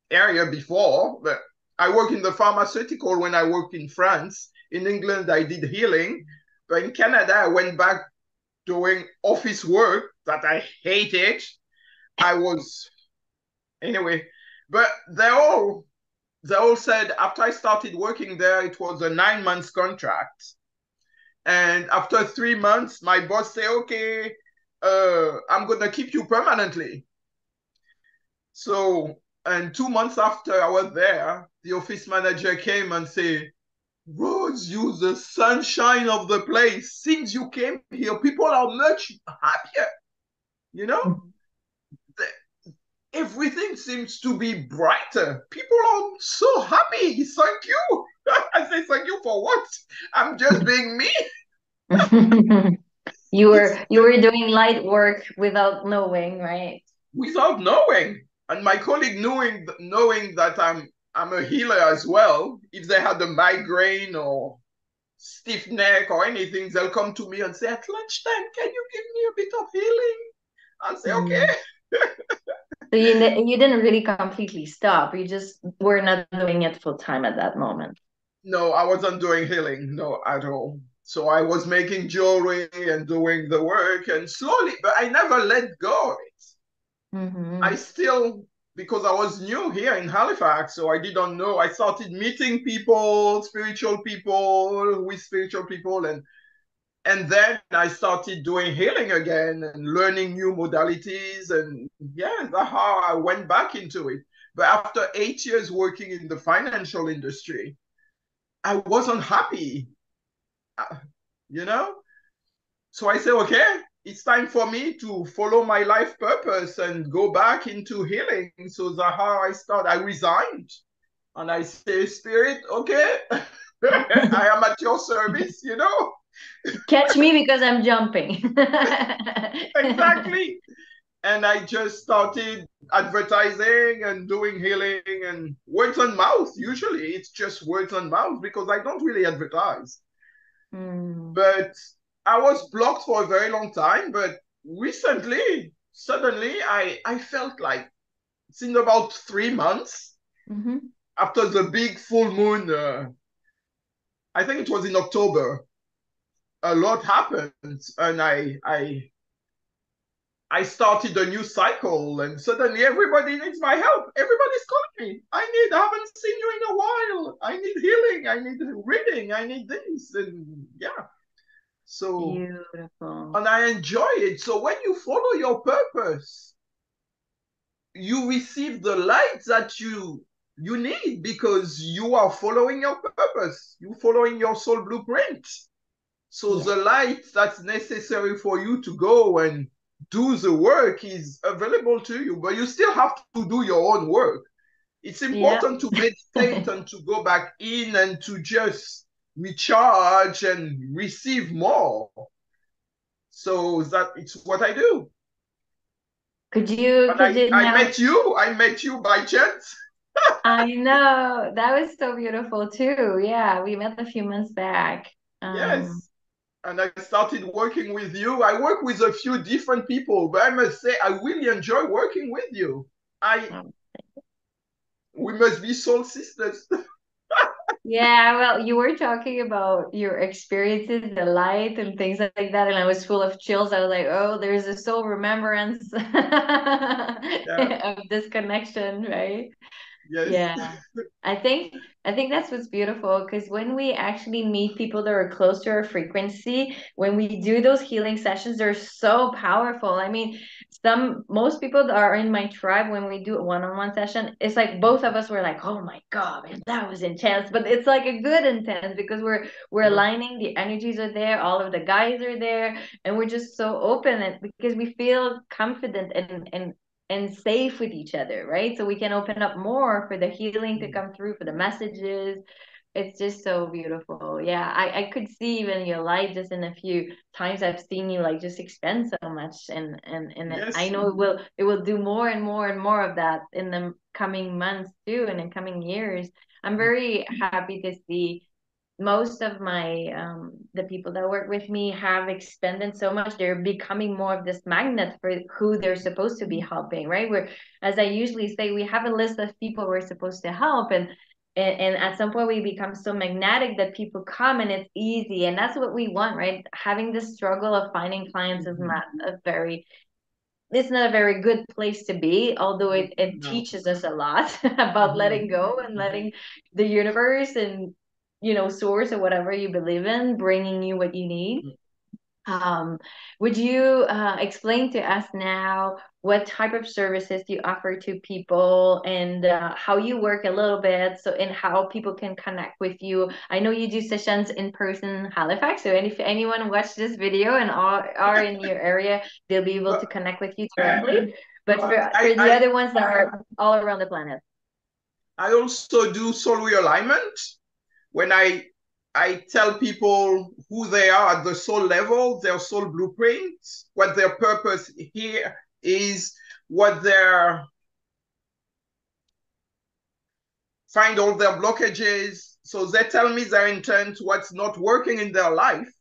[SPEAKER 2] area before, but I work in the pharmaceutical when I worked in France. In England, I did healing. But in Canada, I went back doing office work that I hated. I was anyway, but they all said after I started working there, it was a 9 months contract. And after 3 months, my boss said, okay, I'm going to keep you permanently. So, and 2 months after I was there, the office manager came and said, Rose, you the sunshine of the place. Since you came here, people are much happier. You know, everything seems to be brighter. People are so happy. Thank you. I say thank you for what? I'm just being me.
[SPEAKER 1] You
[SPEAKER 2] It's
[SPEAKER 1] were doing light work without knowing, right?
[SPEAKER 2] without knowing. And my colleague knowing that I'm a healer as well. If they had a migraine or stiff neck or anything, they'll come to me and say, at lunchtime, can you give me a bit of healing? I'll say, okay.
[SPEAKER 1] Mm. So you didn't really completely stop. You just were not doing it full time at that moment.
[SPEAKER 2] No, I wasn't doing healing, no, at all. So I was making jewelry and doing the work and slowly, but I never let go of it. I
[SPEAKER 1] Mm-hmm.
[SPEAKER 2] still, because I was new here in Halifax, so I didn't know. I started meeting people, spiritual people, with spiritual people, and then I started doing healing again and learning new modalities. And yeah, that's how I went back into it. But after 8 years working in the financial industry, I wasn't happy, uh, you know? So I said, okay, it's time for me to follow my life purpose and go back into healing. So that's how I start. I resigned and I say, Spirit, okay, I am at your service, you know?
[SPEAKER 1] Catch me because I'm jumping.
[SPEAKER 2] Exactly. And I just started advertising and doing healing and words on mouth. Usually it's just words on mouth because I don't really advertise.
[SPEAKER 1] Mm.
[SPEAKER 2] But I was blocked for a very long time. But recently, suddenly, I felt like it's in about 3 months
[SPEAKER 1] Mm-hmm.
[SPEAKER 2] after the big full moon. I think it was in October. A lot happened, and I started a new cycle, and suddenly everybody needs my help. Everybody's calling me. I haven't seen you in a while. I need healing. I need reading. I need this, and yeah. So
[SPEAKER 1] Beautiful.
[SPEAKER 2] and I enjoy it. So when you follow your purpose, you receive the light that you need because you are following your purpose. You following your soul blueprint. So
[SPEAKER 1] Yeah.
[SPEAKER 2] the light that's necessary for you to go and do the work is available to you, but you still have to do your own work. It's
[SPEAKER 1] Yeah.
[SPEAKER 2] important to meditate and to go back in and to just recharge and receive more. So that it's what I do. And
[SPEAKER 1] Could you
[SPEAKER 2] I
[SPEAKER 1] now
[SPEAKER 2] met you. I met you by chance.
[SPEAKER 1] I know that was so beautiful too. Yeah, we met a few months back. Um,
[SPEAKER 2] Yes. And I started working with you. I work with a few different people, but I must say I really enjoy working with you. I
[SPEAKER 1] um,
[SPEAKER 2] We must be soul sisters.
[SPEAKER 1] yeah, well, you were talking about your experiences, the light and things like that, and I was full of chills. I was like, oh, there's a soul remembrance of
[SPEAKER 2] Yeah.
[SPEAKER 1] this connection, right?
[SPEAKER 2] Yes.
[SPEAKER 1] Yeah. I think that's what's beautiful because when we actually meet people that are close to our frequency, when we do those healing sessions, they're so powerful. I mean, most people that are in my tribe when we do a one-on-one session, it's like both of us were like, "Oh my God, man, that was intense." But it's like a good intense because we're
[SPEAKER 2] Yeah.
[SPEAKER 1] aligning, the energies are there, all of the guys are there, and we're just so open and because we feel confident and safe with each other, right? So we can open up more for the healing to come through, for the messages. It's just so beautiful. Yeah, I could see even your light just in a few times I've seen you like just expand so much and I
[SPEAKER 2] Yes.
[SPEAKER 1] know it will do more and more and more of that in the coming months too and in coming years. I'm very happy to see most of my the people that work with me have expanded so much they're becoming more of this magnet for who they're supposed to be helping, right? Where, as I usually say, we have a list of people we're supposed to help, and And at some point we become so magnetic that people come and it's easy, and that's what we want, right? Having this struggle of finding clients is
[SPEAKER 2] Mhm.
[SPEAKER 1] not a very it's not a very good place to be, although it
[SPEAKER 2] No.
[SPEAKER 1] teaches us a lot about
[SPEAKER 2] Mhm.
[SPEAKER 1] letting go and
[SPEAKER 2] Mhm.
[SPEAKER 1] letting the universe and source or whatever you believe in bringing you what you need. um, would you explain to us now what type of services you offer to people, and how you work a little bit, so and how people can connect with you? I know you do sessions in person in Halifax, so if anyone watched this video and are in your area, they'll be able to
[SPEAKER 2] But
[SPEAKER 1] connect with you directly. But for
[SPEAKER 2] I,
[SPEAKER 1] the
[SPEAKER 2] I
[SPEAKER 1] other ones that are all around the planet.
[SPEAKER 2] I also do soul realignment when I tell people who they are at the soul level, their soul blueprint, what their purpose here is, what their find all their blockages. So they tell me their intent, what's not working in their life.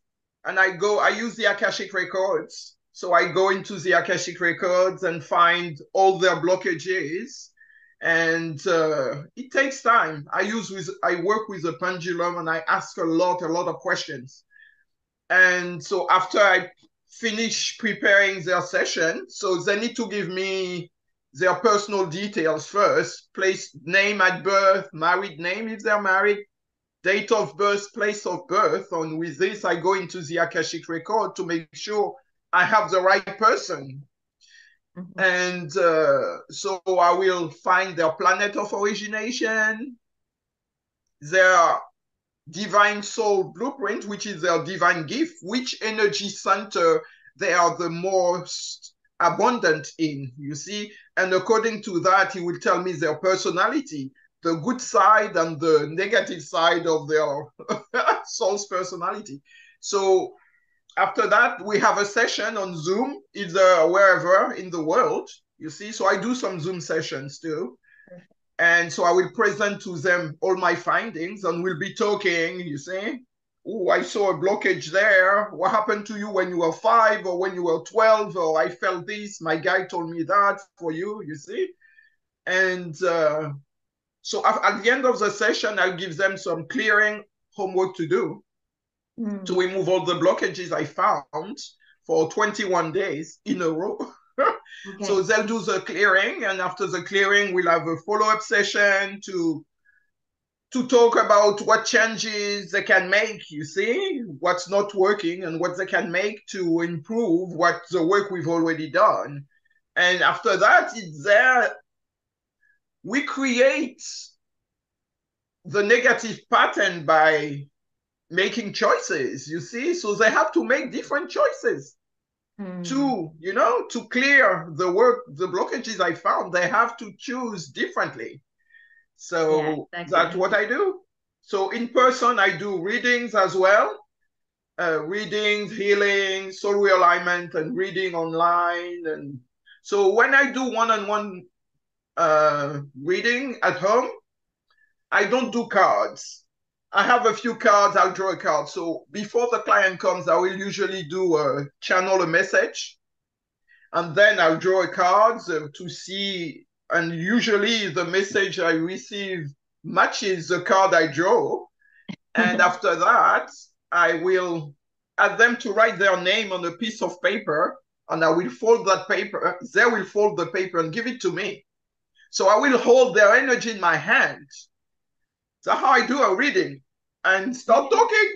[SPEAKER 2] And I use the Akashic records. So I go into the Akashic records and find all their blockages. And it takes time. I work with a pendulum and I ask a lot of questions. And so after I finish preparing their session, so they need to give me their personal details first, place, name at birth, married name if they're married, date of birth, place of birth. And with this, I go into the Akashic record to make sure I have the right person.
[SPEAKER 1] Mhm.
[SPEAKER 2] And so I will find their planet of origination, their divine soul blueprint, which is their divine gift, which energy center they are the most abundant in, you see. And according to that, he will tell me their personality, the good side and the negative side of their soul's personality. So after that, we have a session on Zoom, either wherever in the world, you see. So I do some Zoom sessions too. And so I will present to them all my findings and we'll be talking, you see. Oh, I saw a blockage there. What happened to you when you were 5 or when you were 12? Or I felt this. My guy told me that for you, you see. And so at the end of the session, I'll give them some clearing homework to do to
[SPEAKER 1] Mm.
[SPEAKER 2] remove all the blockages I found for 21 days in a row. So
[SPEAKER 1] Okay.
[SPEAKER 2] they'll do the clearing, and after the clearing, we'll have a follow-up session to talk about what changes they can make, you see, what's not working and what they can make to improve what the work we've already done. And after that, it's there. We create the negative pattern by making choices, you see. So they have to make different choices
[SPEAKER 1] Mm.
[SPEAKER 2] to clear the work, the blockages I found. They have to choose differently.
[SPEAKER 1] Yeah,
[SPEAKER 2] So that's
[SPEAKER 1] exactly.
[SPEAKER 2] what I do. So in person, I do readings as well. Readings, healing, soul realignment, and reading online. And so when I do one-on-one reading at home, I don't do cards. I have a few cards, I'll draw a card. So before the client comes, I will usually do channel a message, and then I'll draw a card to see. And usually the message I receive matches the card I draw. And after that, I will ask them to write their name on a piece of paper, and I will fold that paper. They will fold the paper and give it to me. So I will hold their energy in my hand. That's how I do a reading and start talking.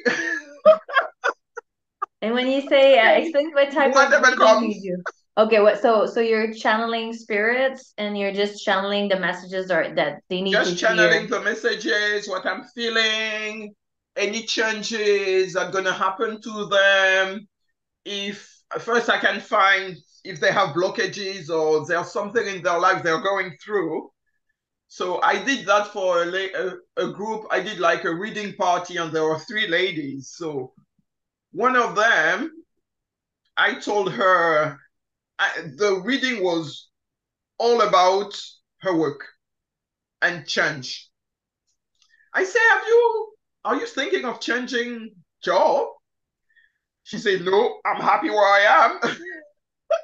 [SPEAKER 1] And when you say, explain what type of
[SPEAKER 2] Whatever
[SPEAKER 1] reading
[SPEAKER 2] comes,
[SPEAKER 1] you do. Okay, what so you're channeling spirits and you're just channeling the messages or that they need to
[SPEAKER 2] just
[SPEAKER 1] hear.
[SPEAKER 2] channeling the messages, what I'm feeling, any changes that are going to happen to them. If first I can find if they have blockages or there's something in their life they're going through. So I did that for a group. I did like a reading party, and there were 3 ladies. So one of them, I told her the reading was all about her work and change. I say, are you thinking of changing job? She said, no, I'm happy where I am.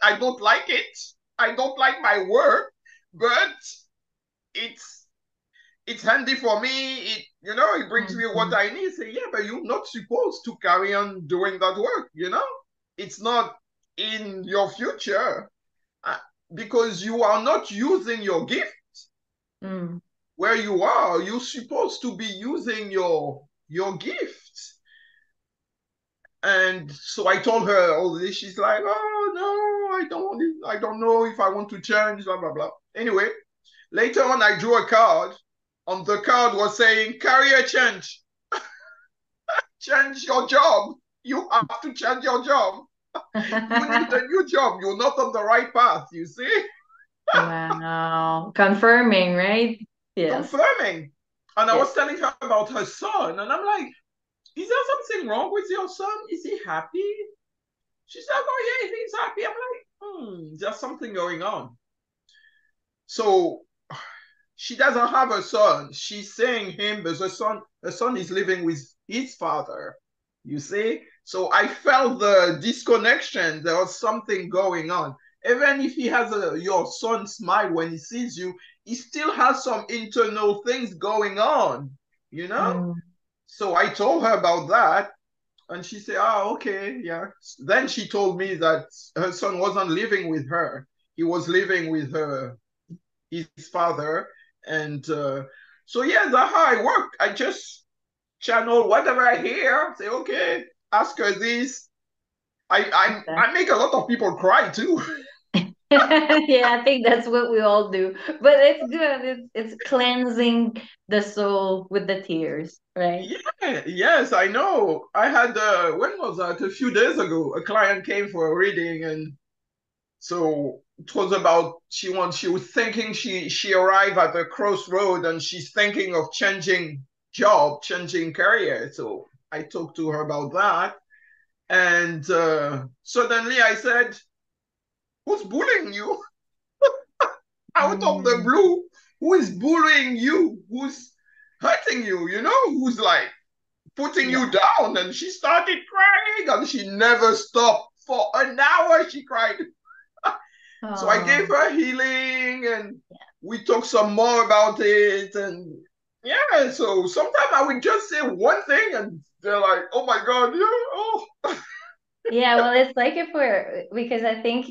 [SPEAKER 2] I don't like it. I don't like my work, but it's it's handy for me. It brings me what
[SPEAKER 1] Mhm.
[SPEAKER 2] I need. Say, yeah, but you're not supposed to carry on doing that work. It's not in your future uh, because you are not using your gift
[SPEAKER 1] Mm.
[SPEAKER 2] where you are. You're supposed to be using your gift. And so I told her all this. She's like, oh no, I don't know if I want to change, blah blah blah. Anyway, later on I drew a card. On the card was saying career change. Change your job. You have to change your job. You need a new job. You're not on the right path, you see?
[SPEAKER 1] Wow. Confirming, right? Yes.
[SPEAKER 2] Confirming. And I
[SPEAKER 1] Yes.
[SPEAKER 2] was telling her about her son, and I'm like, is there something wrong with your son? Is he happy? She's like, oh yeah, he's happy. I'm like, there's something going on. So she doesn't have a son. She's saying him, but the son is living with his father. You see? So I felt the disconnection. There was something going on. Even if he has your son smile when he sees you, he still has some internal things going on, you know?
[SPEAKER 1] Mm.
[SPEAKER 2] So I told her about that, and she said, oh, okay, yeah. Then she told me that her son wasn't living with her. He was living with his father. And so, yeah, that's how I work. I just channel whatever I hear, say, okay, ask her this. I make a lot of people cry too.
[SPEAKER 1] Yeah, I think that's what we all do. But it's good. It's cleansing the soul with the tears, right?
[SPEAKER 2] Yeah, yes, I know. I had when was that? A few days ago, a client came for a reading, and so it was about she was thinking she arrived at a crossroad, and she's thinking of changing job, changing career. So I talked to her about that, and suddenly I said, "Who's bullying you out of the
[SPEAKER 1] Mm.
[SPEAKER 2] blue? Who is bullying you? Who's hurting you? Who's like putting you
[SPEAKER 1] Yeah.
[SPEAKER 2] down?" And she started crying, and she never stopped. For an hour she cried. So I gave
[SPEAKER 1] Oh,
[SPEAKER 2] her healing, and we talked some more about it. And yeah, so sometimes I would just say one thing, and they're like, oh my God, yeah, oh.
[SPEAKER 1] yeah, well, it's like if we're because I think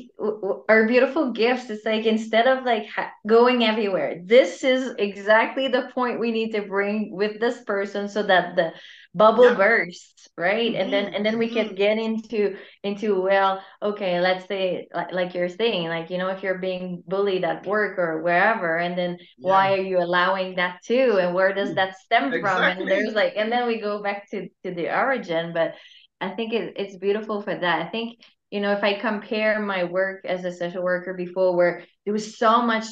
[SPEAKER 1] our beautiful gifts, it's like instead of like going everywhere, this is exactly the point we need to bring with this person so that the bubble
[SPEAKER 2] Yeah.
[SPEAKER 1] bursts, right? And then
[SPEAKER 2] Mm-hmm,
[SPEAKER 1] and then we can
[SPEAKER 2] mm-hmm.
[SPEAKER 1] get into well, okay, let's say like you're saying, like if you're being bullied at work or wherever, and then
[SPEAKER 2] Yeah.
[SPEAKER 1] why are you allowing that too? And where does that stem from? And there's
[SPEAKER 2] Exactly.
[SPEAKER 1] like, and then we go back to the origin, but I think it's beautiful for that. I think, if I compare my work as a social worker before, where there was so much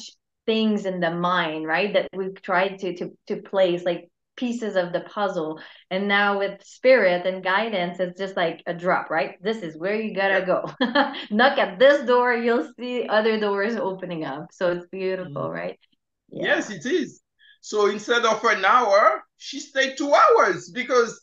[SPEAKER 1] things in the mind, right, that we've tried to place like pieces of the puzzle. And now with spirit and guidance, it's just like a drop, right? This is where you gotta
[SPEAKER 2] Yep.
[SPEAKER 1] go. Knock at this door, you'll see other doors opening up. So it's beautiful,
[SPEAKER 2] Mm.
[SPEAKER 1] right?
[SPEAKER 2] Yes,
[SPEAKER 1] Yeah.
[SPEAKER 2] it is. So instead of an hour, she stayed 2 hours because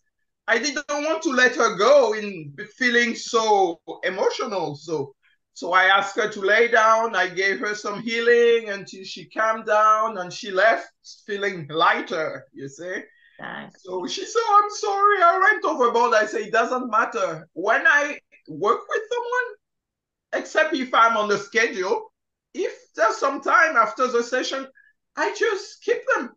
[SPEAKER 2] I didn't want to let her go in feeling so emotional. So I asked her to lay down. I gave her some healing until she calmed down, and she left feeling lighter, you see. So
[SPEAKER 1] Exactly.
[SPEAKER 2] she said, oh, I'm sorry, I went overboard. I say, it doesn't matter. When I work with someone, except if I'm on the schedule. If there's some time after the session, I just keep them.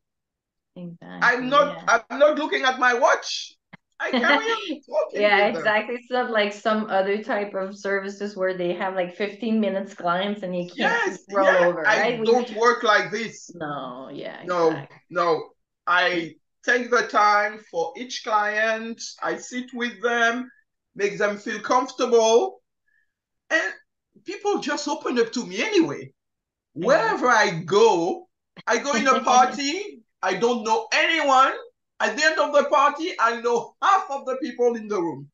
[SPEAKER 2] I'm
[SPEAKER 1] Exactly.
[SPEAKER 2] not
[SPEAKER 1] Yeah.
[SPEAKER 2] I'm not looking at my watch. I carry on talking
[SPEAKER 1] Yeah,
[SPEAKER 2] with them.
[SPEAKER 1] exactly. It's not like some other type of services where they have like 15 minutes clients and you can't
[SPEAKER 2] Yes,
[SPEAKER 1] roll
[SPEAKER 2] yeah,
[SPEAKER 1] over, right?
[SPEAKER 2] I don't work like this.
[SPEAKER 1] No, yeah,
[SPEAKER 2] No,
[SPEAKER 1] exactly.
[SPEAKER 2] no. I take the time for each client. I sit with them, make them feel comfortable, and people just open up to me anyway. Wherever
[SPEAKER 1] Exactly.
[SPEAKER 2] I go in a party, I don't know anyone. At the end of the party, I know half of the people in the room.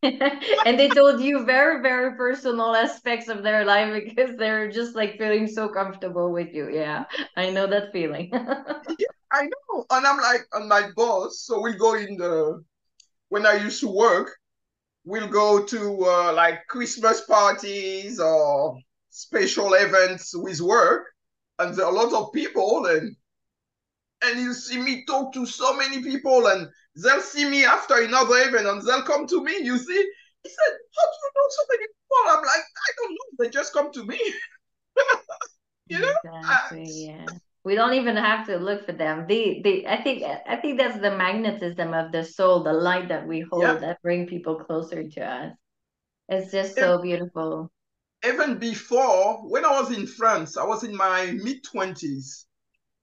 [SPEAKER 1] And they told you very, very personal aspects of their life because they're just like feeling so comfortable with you. Yeah, I know that feeling.
[SPEAKER 2] Yeah, I know. And I'm like, and my boss, so we go when I used to work, we'll go to like Christmas parties or special events with work. And there are a lot of people, and And you see me talk to so many people, and they'll see me after another event, and they'll come to me. You see, he said, "How do you know so many people?" I'm like, "I don't know. They just come to me." you know.
[SPEAKER 1] Exactly. Yeah. We don't even have to look for them. I think that's the magnetism of the soul, the light that we
[SPEAKER 2] Yeah.
[SPEAKER 1] hold that bring people closer to us. It's just so beautiful.
[SPEAKER 2] Even before, when I was in France, I was in my mid-20s.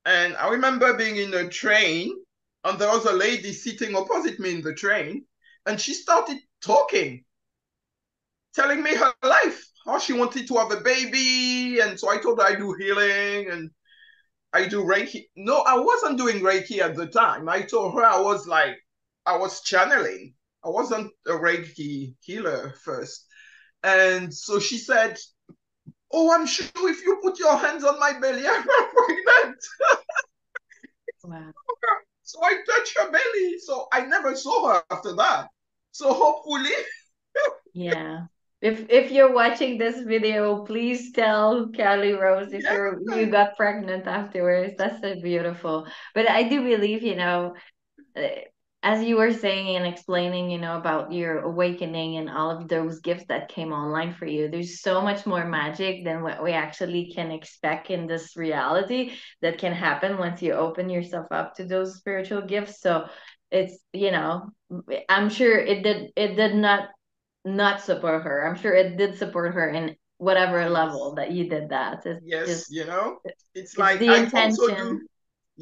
[SPEAKER 2] And I remember being in a train, and there was a lady sitting opposite me in the train, and she started talking, telling me her life, how she wanted to have a baby. And so I told her I do healing and I do Reiki. No, I wasn't doing Reiki at the time. I told her I was channeling. I wasn't a Reiki healer first. And so she said, "Oh, I'm sure if you put your hands on my belly, I'm pregnant."
[SPEAKER 1] Wow.
[SPEAKER 2] So I touched her belly. So I never saw her after that. So hopefully,
[SPEAKER 1] Yeah. If you're watching this video, please tell Kelly Rose if
[SPEAKER 2] yeah,
[SPEAKER 1] you got pregnant afterwards. That's so beautiful. But I do believe, uh, as you were saying and explaining, about your awakening and all of those gifts that came online for you, there's so much more magic than what we actually can expect in this reality that can happen once you open yourself up to those spiritual gifts. So it's, I'm sure it did not support her. I'm sure it did support her in whatever
[SPEAKER 2] yes,
[SPEAKER 1] level that you did that. It's
[SPEAKER 2] yes,
[SPEAKER 1] just,
[SPEAKER 2] it's
[SPEAKER 1] it's
[SPEAKER 2] like
[SPEAKER 1] the intention.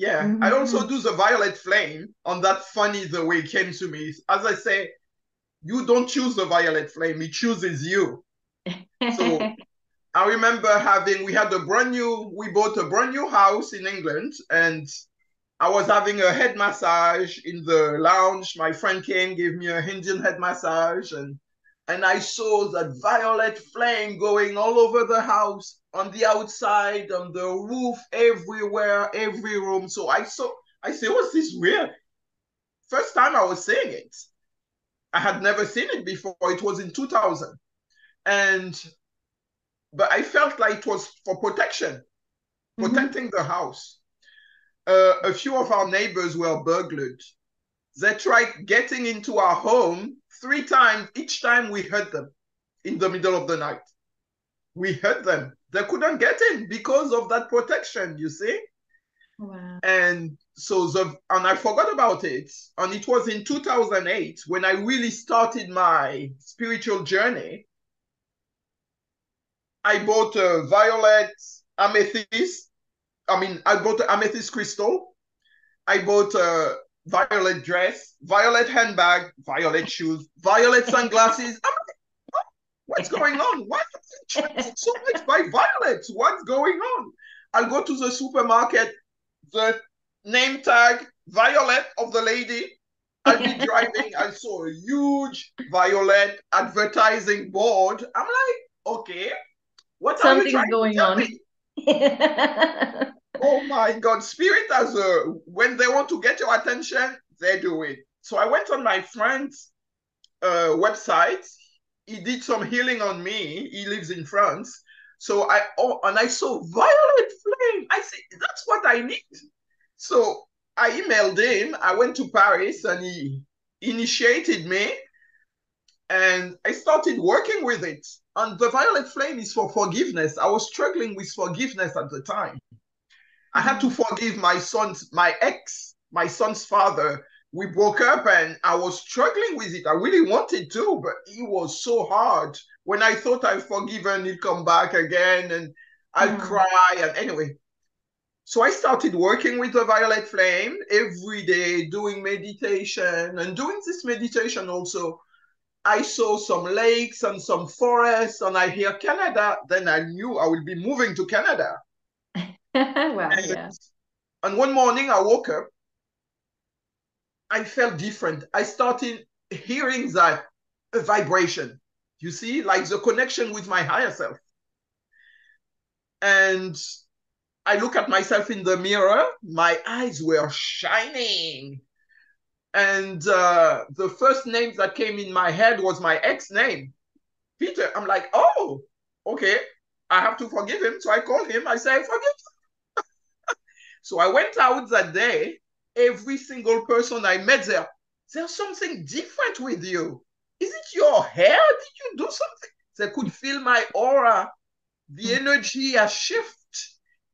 [SPEAKER 2] I
[SPEAKER 1] Hmm.
[SPEAKER 2] also do the violet flame on that funny the way it came to me. As I say, you don't choose the violet flame, it chooses you. So I remember we bought a brand new house in England, and I was having a head massage in the lounge. My friend came, gave me a Indian head massage, and I saw that violet flame going all over the house, on the outside, on the roof, everywhere, every room. So I said, "What's this weird?" First time I was seeing it. I had never seen it before. It was in 2000. And but I felt like it was for protection,
[SPEAKER 1] Hmm.
[SPEAKER 2] protecting the house. A few of our neighbors were burglared. They tried getting into our home 3 times. Each time we heard them in the middle of the night. We heard them. They couldn't get in because of that protection, you see?
[SPEAKER 1] Wow.
[SPEAKER 2] And I forgot about it. And it was in 2008 when I really started my spiritual journey. I bought a violet amethyst. I bought an amethyst crystal. I bought a violet dress, violet handbag, violet shoes, violet sunglasses. What's going on? Why are you charging so much by violets? What's going on? I'll go to the supermarket, the name tag, violet of the lady. I'll be driving. I saw a huge violet advertising board. I'm like, okay, what are you
[SPEAKER 1] Something's
[SPEAKER 2] trying to
[SPEAKER 1] going
[SPEAKER 2] tell
[SPEAKER 1] on.
[SPEAKER 2] me? Oh my God, spirit when they want to get your attention, they do it. So I went on my friend's website. He did some healing on me. He lives in France. And I saw violet flame. I said, that's what I need. So I emailed him. I went to Paris and he initiated me and I started working with it. And the violet flame is for forgiveness. I was struggling with forgiveness at the time. I had to
[SPEAKER 1] Mm.
[SPEAKER 2] forgive my son's father. We broke up and I was struggling with it. I really wanted to, but it was so hard. When I thought I'd forgiven, he'd come back again and I'd
[SPEAKER 1] Mm.
[SPEAKER 2] cry. And anyway, so I started working with the violet flame every day, doing meditation. And doing this meditation also, I saw some lakes and some forests, and I hear Canada. Then I knew I would be moving to Canada.
[SPEAKER 1] Wow,
[SPEAKER 2] And,
[SPEAKER 1] yeah.
[SPEAKER 2] and one morning I woke up, I felt different. I started hearing that vibration, you see, like the connection with my higher self. And I look at myself in the mirror, my eyes were shining. And the first name that came in my head was my ex name, Peter. I'm like, oh, okay, I have to forgive him. So I called him. I said, forgive. So I went out that day. Every single person I met there, there's something different with you. Is it your hair? Did you do something? They could feel my aura. The energy has shifted,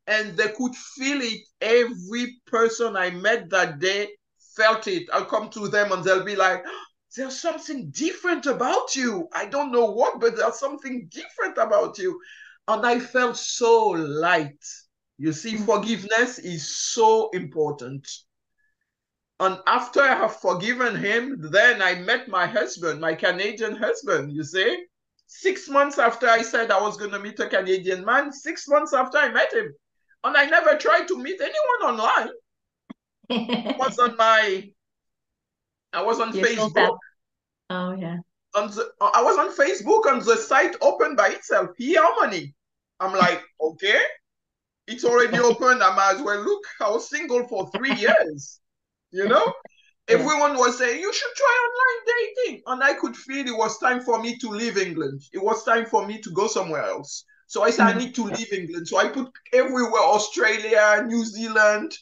[SPEAKER 2] and they could feel it. Every person I met that day felt it. I'll come to them and they'll be like, oh, there's something different about you. I don't know what, but there's something different about you. And I felt so light. You see, forgiveness is so important. And after I have forgiven him, then I met my husband, my Canadian husband, you see. 6 months after I said I was going to meet a Canadian man, 6 months after I met him. And I never tried to meet anyone online. I was on my, I was on
[SPEAKER 1] You're so fast.
[SPEAKER 2] Facebook.
[SPEAKER 1] Oh, yeah.
[SPEAKER 2] I was on Facebook and the site opened by itself. Harmony. I'm like, okay, it's already open. I might as well look. I was single for 3 years, you know?
[SPEAKER 1] Yeah.
[SPEAKER 2] Everyone was saying, you should try online dating. And I could feel it was time for me to leave England. It was time for me to go somewhere else. So I said, I need to leave England. So I put everywhere, Australia, New Zealand,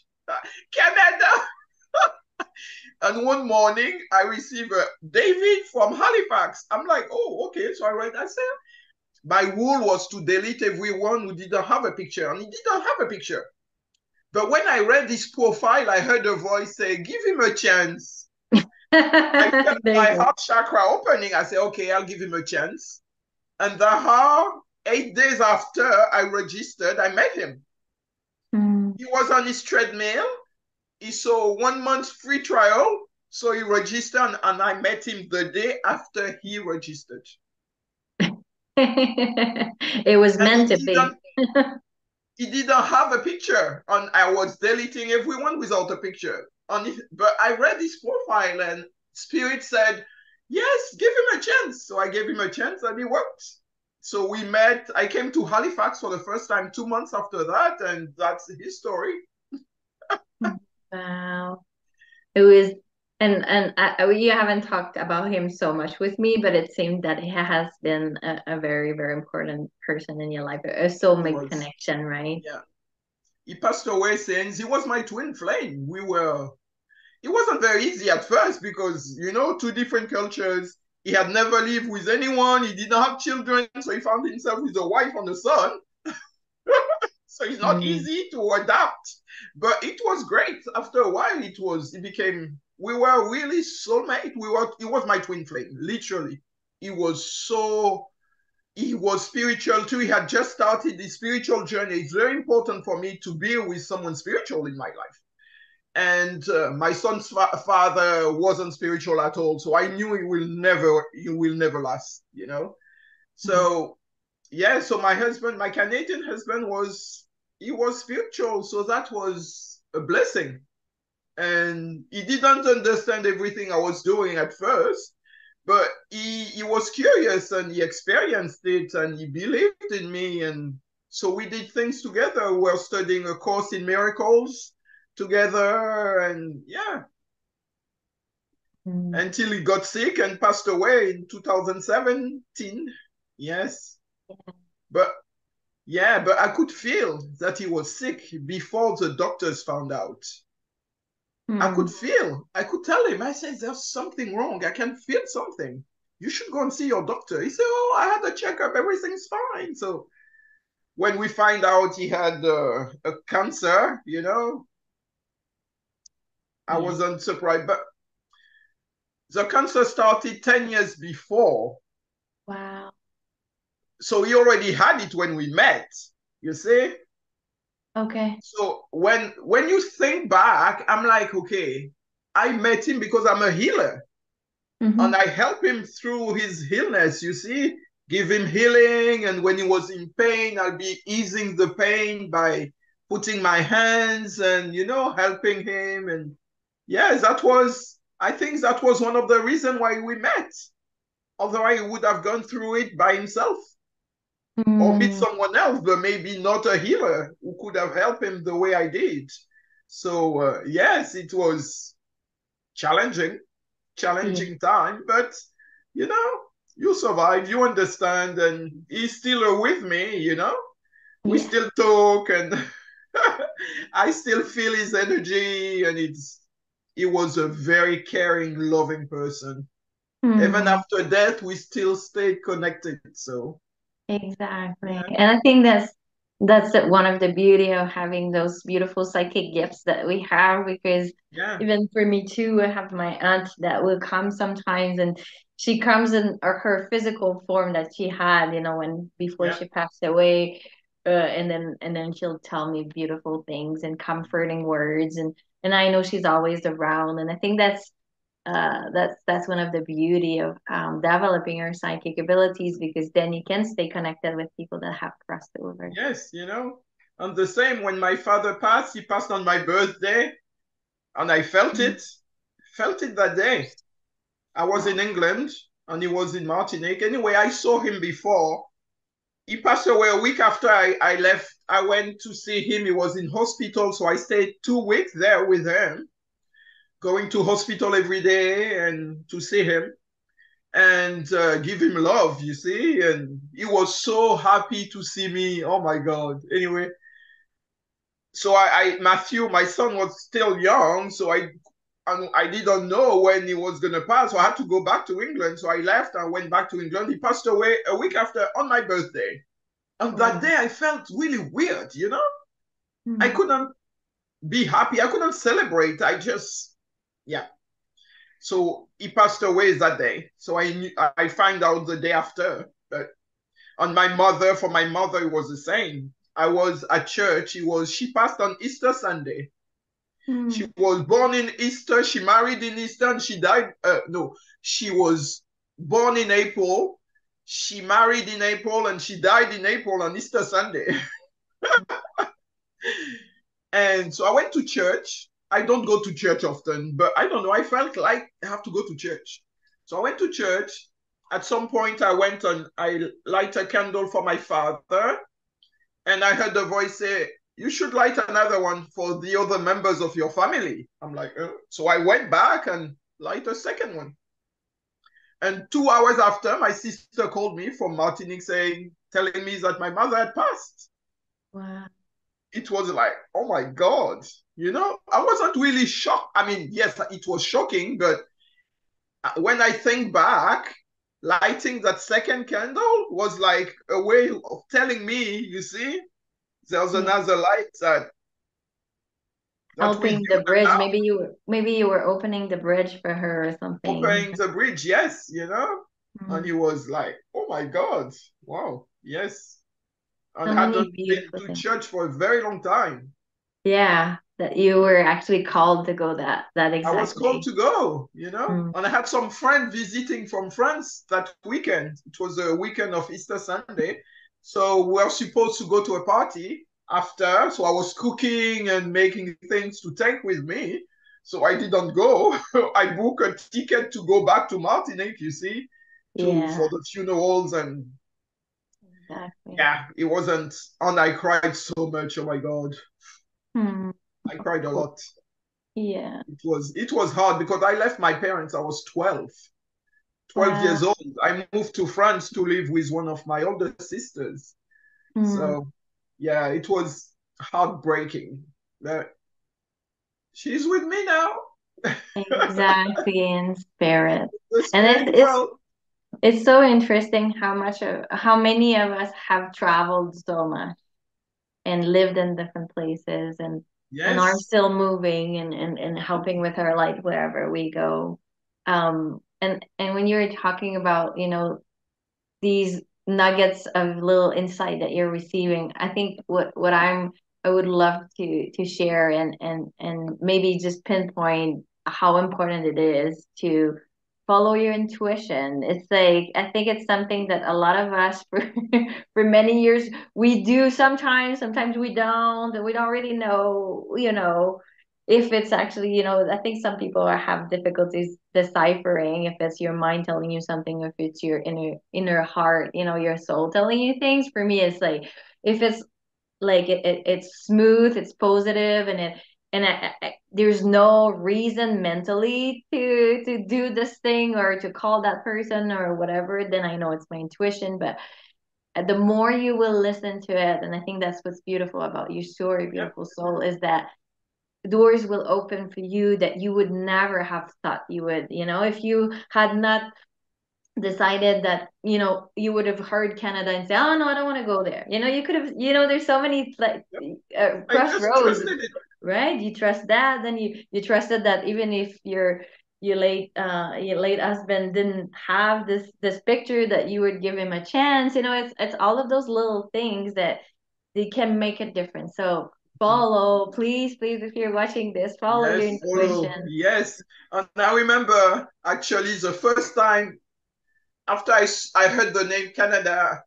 [SPEAKER 2] Canada. And one morning, I received a David from Halifax. I'm like, oh, okay. So I read, I said, my rule was to delete everyone who didn't have a picture. And he didn't have a picture. But when I read his profile, I heard a voice say, give him a chance. I felt my heart chakra opening. I said, okay, I'll give him a chance. And 8 days after I registered, I met him. He was on his treadmill. He saw 1 month free trial. So he registered and I met him the day after he registered.
[SPEAKER 1] It was
[SPEAKER 2] And
[SPEAKER 1] meant to be.
[SPEAKER 2] He didn't have a picture, and I was deleting everyone without a picture. But I read his profile, and Spirit said, yes, give him a chance. So I gave him a chance, and it worked. So we met. I came to Halifax for the first time 2 months after that, and that's his story.
[SPEAKER 1] Wow. It was, and you haven't talked about him so much with me, but it seemed that he has been a very, very important person in your life. A soulmate connection, right?
[SPEAKER 2] Yeah. He passed away since he was my twin flame. It wasn't very easy at first because, two different cultures. He had never lived with anyone. He didn't have children. So he found himself with a wife and a son. So it's not easy to adapt. But it was great. After a while, we were really soulmate. It was my twin flame, literally. He was spiritual too. He had just started the spiritual journey. It's very important for me to be with someone spiritual in my life. And my son's father wasn't spiritual at all, so I knew he will never last. So yeah, so my Canadian husband was spiritual, so that was a blessing. And he didn't understand everything I was doing at first, but he was curious and he experienced it and he believed in me. And so we did things together. We were studying a course in miracles together, and until he got sick and passed away in 2017. Yes. But I could feel that he was sick before the doctors found out. I could tell him, I said, there's something wrong. I can feel something. You should go and see your doctor. He said, oh, I had a checkup. Everything's fine. So when we find out he had a cancer, I wasn't surprised. But the cancer started 10 years before.
[SPEAKER 1] Wow.
[SPEAKER 2] So he already had it when we met, you see?
[SPEAKER 1] Okay.
[SPEAKER 2] So when you think back, I'm like, okay, I met him because I'm a healer. And I help him through his illness, you see? Give him healing. And when he was in pain, I'll be easing the pain by putting my hands and, helping him. And yeah, I think that was one of the reasons why we met. Otherwise, he would have gone through it by himself. Or meet someone else, but maybe not a healer who could have helped him the way I did. So yes, it was challenging time, but you survive, you understand, and he's still with me. We still talk, and I still feel his energy, and he was a very caring, loving person. Even
[SPEAKER 1] Hmm.
[SPEAKER 2] after death, we still stayed connected. So
[SPEAKER 1] Exactly.
[SPEAKER 2] yeah,
[SPEAKER 1] And I think one of the beauty of having those beautiful psychic gifts that we have, because
[SPEAKER 2] yeah,
[SPEAKER 1] even for me too, I have my aunt that will come sometimes, and she comes in her physical form that she had, when before
[SPEAKER 2] yeah,
[SPEAKER 1] she passed away. And then she'll tell me beautiful things and comforting words, and I know she's always around. And I think that's one of the beauty of developing your psychic abilities, because then you can stay connected with people that have crossed over.
[SPEAKER 2] yes, And the same when my father passed, he passed on my birthday, and I felt it that day. I was in
[SPEAKER 1] Oh,
[SPEAKER 2] England, and he was in Martinique. Anyway, I saw him before. He passed away a week after I left. I went to see him. He was in hospital, so I stayed 2 weeks there with him, going to hospital every day and to see him and give him love, you see. And he was so happy to see me. Oh my God. Anyway, so Matthew, my son was still young, so I didn't know when he was gonna pass. So I had to go back to England. So I left and went back to England. He passed away a week after on my birthday. And that
[SPEAKER 1] wow.
[SPEAKER 2] day I felt really weird. I
[SPEAKER 1] Hmm.
[SPEAKER 2] couldn't be happy. I couldn't celebrate. Yeah. So he passed away that day. So I find out the day after. But for my mother, it was the same. I was at church. She passed on Easter Sunday. She
[SPEAKER 1] Hmm.
[SPEAKER 2] was born in Easter. She married in Easter, and she died. No, she was born in April. She married in April, and she died in April on Easter Sunday. And so I went to church. I don't go to church often, but I don't know. I felt like I have to go to church. So I went to church. At some point, I light a candle for my father, and I heard the voice say, "You should light another one for the other members of your family." I'm like, So I went back and light a second one. And 2 hours after, my sister called me from Martinique telling me that my mother had passed.
[SPEAKER 1] Wow.
[SPEAKER 2] It was like, oh my God, I wasn't really shocked. I mean, yes, it was shocking, but when I think back, lighting that second candle was like a way of telling me, you see, there's
[SPEAKER 1] Yeah.
[SPEAKER 2] another light that with
[SPEAKER 1] Helping
[SPEAKER 2] you
[SPEAKER 1] the bridge.
[SPEAKER 2] now,
[SPEAKER 1] Maybe you were opening the bridge for her or something.
[SPEAKER 2] opening the bridge, yes, and
[SPEAKER 1] Hmm.
[SPEAKER 2] it was like, oh my God, wow, yes, and
[SPEAKER 1] So many
[SPEAKER 2] hadn't been
[SPEAKER 1] beautiful
[SPEAKER 2] to
[SPEAKER 1] things.
[SPEAKER 2] church for a very long time.
[SPEAKER 1] Yeah, that you were actually called to go that
[SPEAKER 2] I was
[SPEAKER 1] exact
[SPEAKER 2] called
[SPEAKER 1] day.
[SPEAKER 2] to go.
[SPEAKER 1] Hmm.
[SPEAKER 2] And I had some friends visiting from France that weekend. It was a weekend of Easter Sunday. So we were supposed to go to a party after. So I was cooking and making things to take with me. So I didn't go. I booked a ticket to go back to Martinique, you see, to
[SPEAKER 1] Yeah,
[SPEAKER 2] for the funerals. And
[SPEAKER 1] exactly.
[SPEAKER 2] yeah, it wasn't. And I cried so much. Oh my God.
[SPEAKER 1] Hmm.
[SPEAKER 2] I
[SPEAKER 1] Of
[SPEAKER 2] cried a
[SPEAKER 1] course.
[SPEAKER 2] lot.
[SPEAKER 1] Yeah.
[SPEAKER 2] It was hard because I left my parents. I was 12
[SPEAKER 1] Wow.
[SPEAKER 2] years old. I moved to France to live with one of my older sisters.
[SPEAKER 1] Hmm.
[SPEAKER 2] So, yeah, it was heartbreaking. But she's with me now,
[SPEAKER 1] Exactly, in spirit.
[SPEAKER 2] the
[SPEAKER 1] And
[SPEAKER 2] spirit
[SPEAKER 1] it's
[SPEAKER 2] world.
[SPEAKER 1] it's so interesting how many of us have traveled so much and lived in different places, and are
[SPEAKER 2] Yes,
[SPEAKER 1] still moving and helping with our light wherever we go. And when you were talking about, these nuggets of little insight that you're receiving, I think I would love to share and maybe just pinpoint how important it is to follow your intuition. It's like, I think it's something that a lot of us for for many years we do, sometimes we don't really know, if it's actually, I think some people have difficulties deciphering if it's your mind telling you something, if it's your inner heart, your soul telling you things. For me, it's like, if it's like it's smooth, it's positive, there's no reason mentally to do this thing or to call that person or whatever, then I know it's my intuition. But the more you will listen to it, and I think that's what's beautiful about your story,
[SPEAKER 2] Yeah.
[SPEAKER 1] beautiful soul, is that doors will open for you that you would never have thought you would. If you had not decided that, you would have heard Canada and say, oh no, I don't want to go there. You could have, there's so many like
[SPEAKER 2] Yeah. I just
[SPEAKER 1] crossroads,
[SPEAKER 2] trusted it.
[SPEAKER 1] right? You trust that, then you trusted that even if your late husband didn't have this picture, that you would give him a chance. It's all of those little things that they can make a difference. So follow, please, please, if you're watching this, follow your
[SPEAKER 2] Yes, follow.
[SPEAKER 1] intuition.
[SPEAKER 2] Yes. And I remember actually the first time after I heard the name Canada,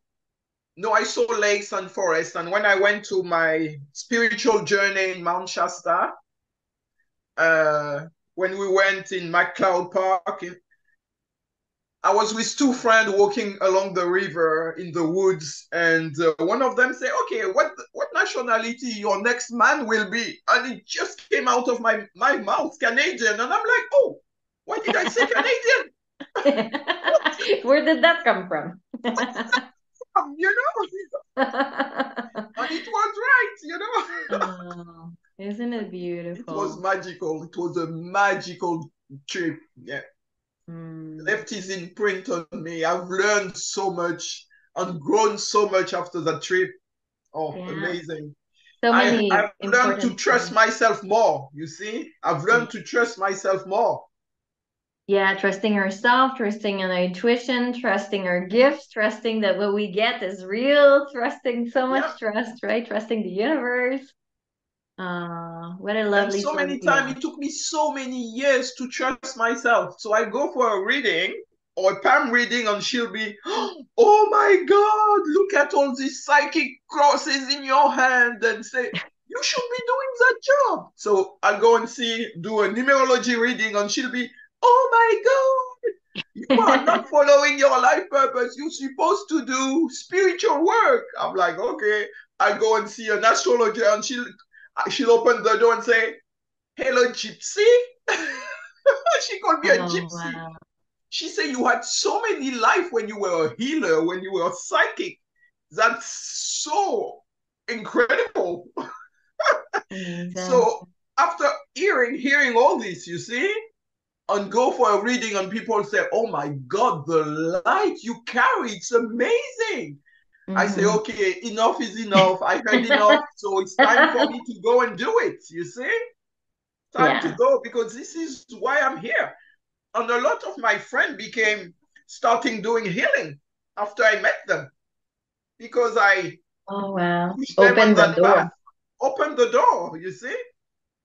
[SPEAKER 2] no, I saw lakes and forests. And when I went to my spiritual journey in Mount Shasta, uh, when we went in McCloud Park, I was with two friends walking along the river in the woods, and one of them said, "Okay, what nationality your next man will be?" And it just came out of my mouth, Canadian, and I'm like, "Oh, why did I say Canadian?"
[SPEAKER 1] Where did that come from?
[SPEAKER 2] You know, and it was right, you know.
[SPEAKER 1] Oh, isn't it
[SPEAKER 2] It was
[SPEAKER 1] beautiful?
[SPEAKER 2] magical. It was a magical trip. Yeah,
[SPEAKER 1] Mm,
[SPEAKER 2] left his imprint on me. I've learned so much and grown so much after that trip. Oh,
[SPEAKER 1] yeah,
[SPEAKER 2] amazing.
[SPEAKER 1] so many
[SPEAKER 2] I've learned to
[SPEAKER 1] important
[SPEAKER 2] trust
[SPEAKER 1] things.
[SPEAKER 2] myself more. You see, I've learned to trust myself more.
[SPEAKER 1] Yeah, trusting ourselves, trusting in our intuition, trusting our gifts, trusting that what we get is real, trusting so
[SPEAKER 2] Yeah.
[SPEAKER 1] much trust, right? Trusting the universe. What a
[SPEAKER 2] And
[SPEAKER 1] lovely
[SPEAKER 2] so
[SPEAKER 1] soul
[SPEAKER 2] many
[SPEAKER 1] you
[SPEAKER 2] times,
[SPEAKER 1] are.
[SPEAKER 2] it took me so many years to trust myself. So I go for a reading or a palm reading, and she'll be, "Oh my God, look at all these psychic crosses in your hand," and say, "You should be doing that job." So I'll go and do a numerology reading, and she'll be, "Oh my God, you are not following your life purpose. You're supposed to do spiritual work." I'm like, "Okay." I go and see an astrologer, and she'll open the door and say, "Hello, gypsy." She called me a
[SPEAKER 1] Oh,
[SPEAKER 2] gypsy.
[SPEAKER 1] wow.
[SPEAKER 2] She said, "You had so many life when you were a healer, when you were a psychic. That's so incredible." So
[SPEAKER 1] Exactly.
[SPEAKER 2] after hearing all this, you see, and go for a reading, and people say, "Oh my God, the light you carry, it's amazing." I say,
[SPEAKER 1] Mm-hmm.
[SPEAKER 2] "Okay, enough is enough. I heard enough. So it's time for me to go and do it." You see? Time to
[SPEAKER 1] Yeah.
[SPEAKER 2] go, because this is why I'm here. And a lot of my friends became starting doing healing after I met them, because I
[SPEAKER 1] Oh, wow.
[SPEAKER 2] pushed them on
[SPEAKER 1] Open the
[SPEAKER 2] that path.
[SPEAKER 1] door.
[SPEAKER 2] Open the door, you see?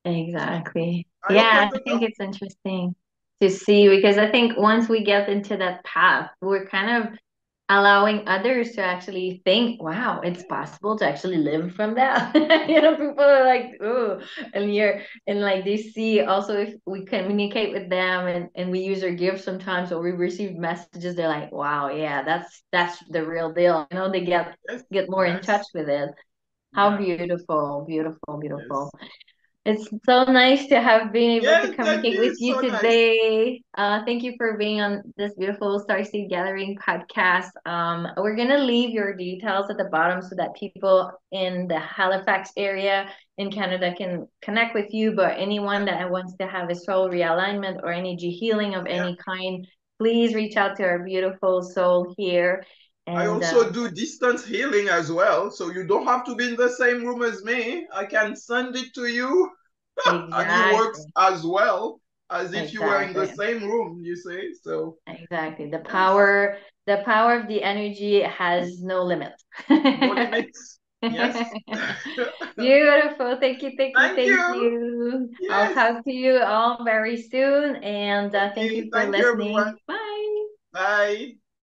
[SPEAKER 1] Exactly.
[SPEAKER 2] I
[SPEAKER 1] Yeah,
[SPEAKER 2] opened
[SPEAKER 1] I
[SPEAKER 2] the
[SPEAKER 1] think
[SPEAKER 2] door.
[SPEAKER 1] it's interesting to see, because I think once we get into that path, we're kind of allowing others to actually think, wow, it's possible to actually live from that. People are like, oh, and like they see also, if we communicate with them, and we use our gifts sometimes, or we receive messages, they're like, wow, yeah, that's the real deal. They get
[SPEAKER 2] Yes,
[SPEAKER 1] get more in touch
[SPEAKER 2] yes,
[SPEAKER 1] with it. How
[SPEAKER 2] yeah,
[SPEAKER 1] beautiful, beautiful, beautiful.
[SPEAKER 2] yes.
[SPEAKER 1] It's so nice to have been able to
[SPEAKER 2] Yes, thank
[SPEAKER 1] communicate with
[SPEAKER 2] you.
[SPEAKER 1] you
[SPEAKER 2] So nice.
[SPEAKER 1] today. Thank you for being on this beautiful Starseed Gathering podcast. We're gonna leave your details at the bottom so that people in the Halifax area in Canada can connect with you. But anyone
[SPEAKER 2] Yeah,
[SPEAKER 1] that wants to have a soul realignment or energy healing of
[SPEAKER 2] yeah.
[SPEAKER 1] any kind, please reach out to our beautiful soul here.
[SPEAKER 2] I
[SPEAKER 1] And
[SPEAKER 2] also do distance healing as well. So you don't have to be in the same room as me. I can send it to you, and it works
[SPEAKER 1] exactly,
[SPEAKER 2] as well as if you were in the
[SPEAKER 1] exactly.
[SPEAKER 2] same room, you see? So,
[SPEAKER 1] Exactly. The
[SPEAKER 2] yes,
[SPEAKER 1] power of the energy has no limit.
[SPEAKER 2] no limits. Yes.
[SPEAKER 1] Beautiful. Thank you, thank you,
[SPEAKER 2] Thank
[SPEAKER 1] thank
[SPEAKER 2] you.
[SPEAKER 1] you. I'll
[SPEAKER 2] Yes.
[SPEAKER 1] talk to you all very soon. And thank
[SPEAKER 2] Okay.
[SPEAKER 1] you for
[SPEAKER 2] Thank you, everyone.
[SPEAKER 1] listening. Bye.
[SPEAKER 2] Bye.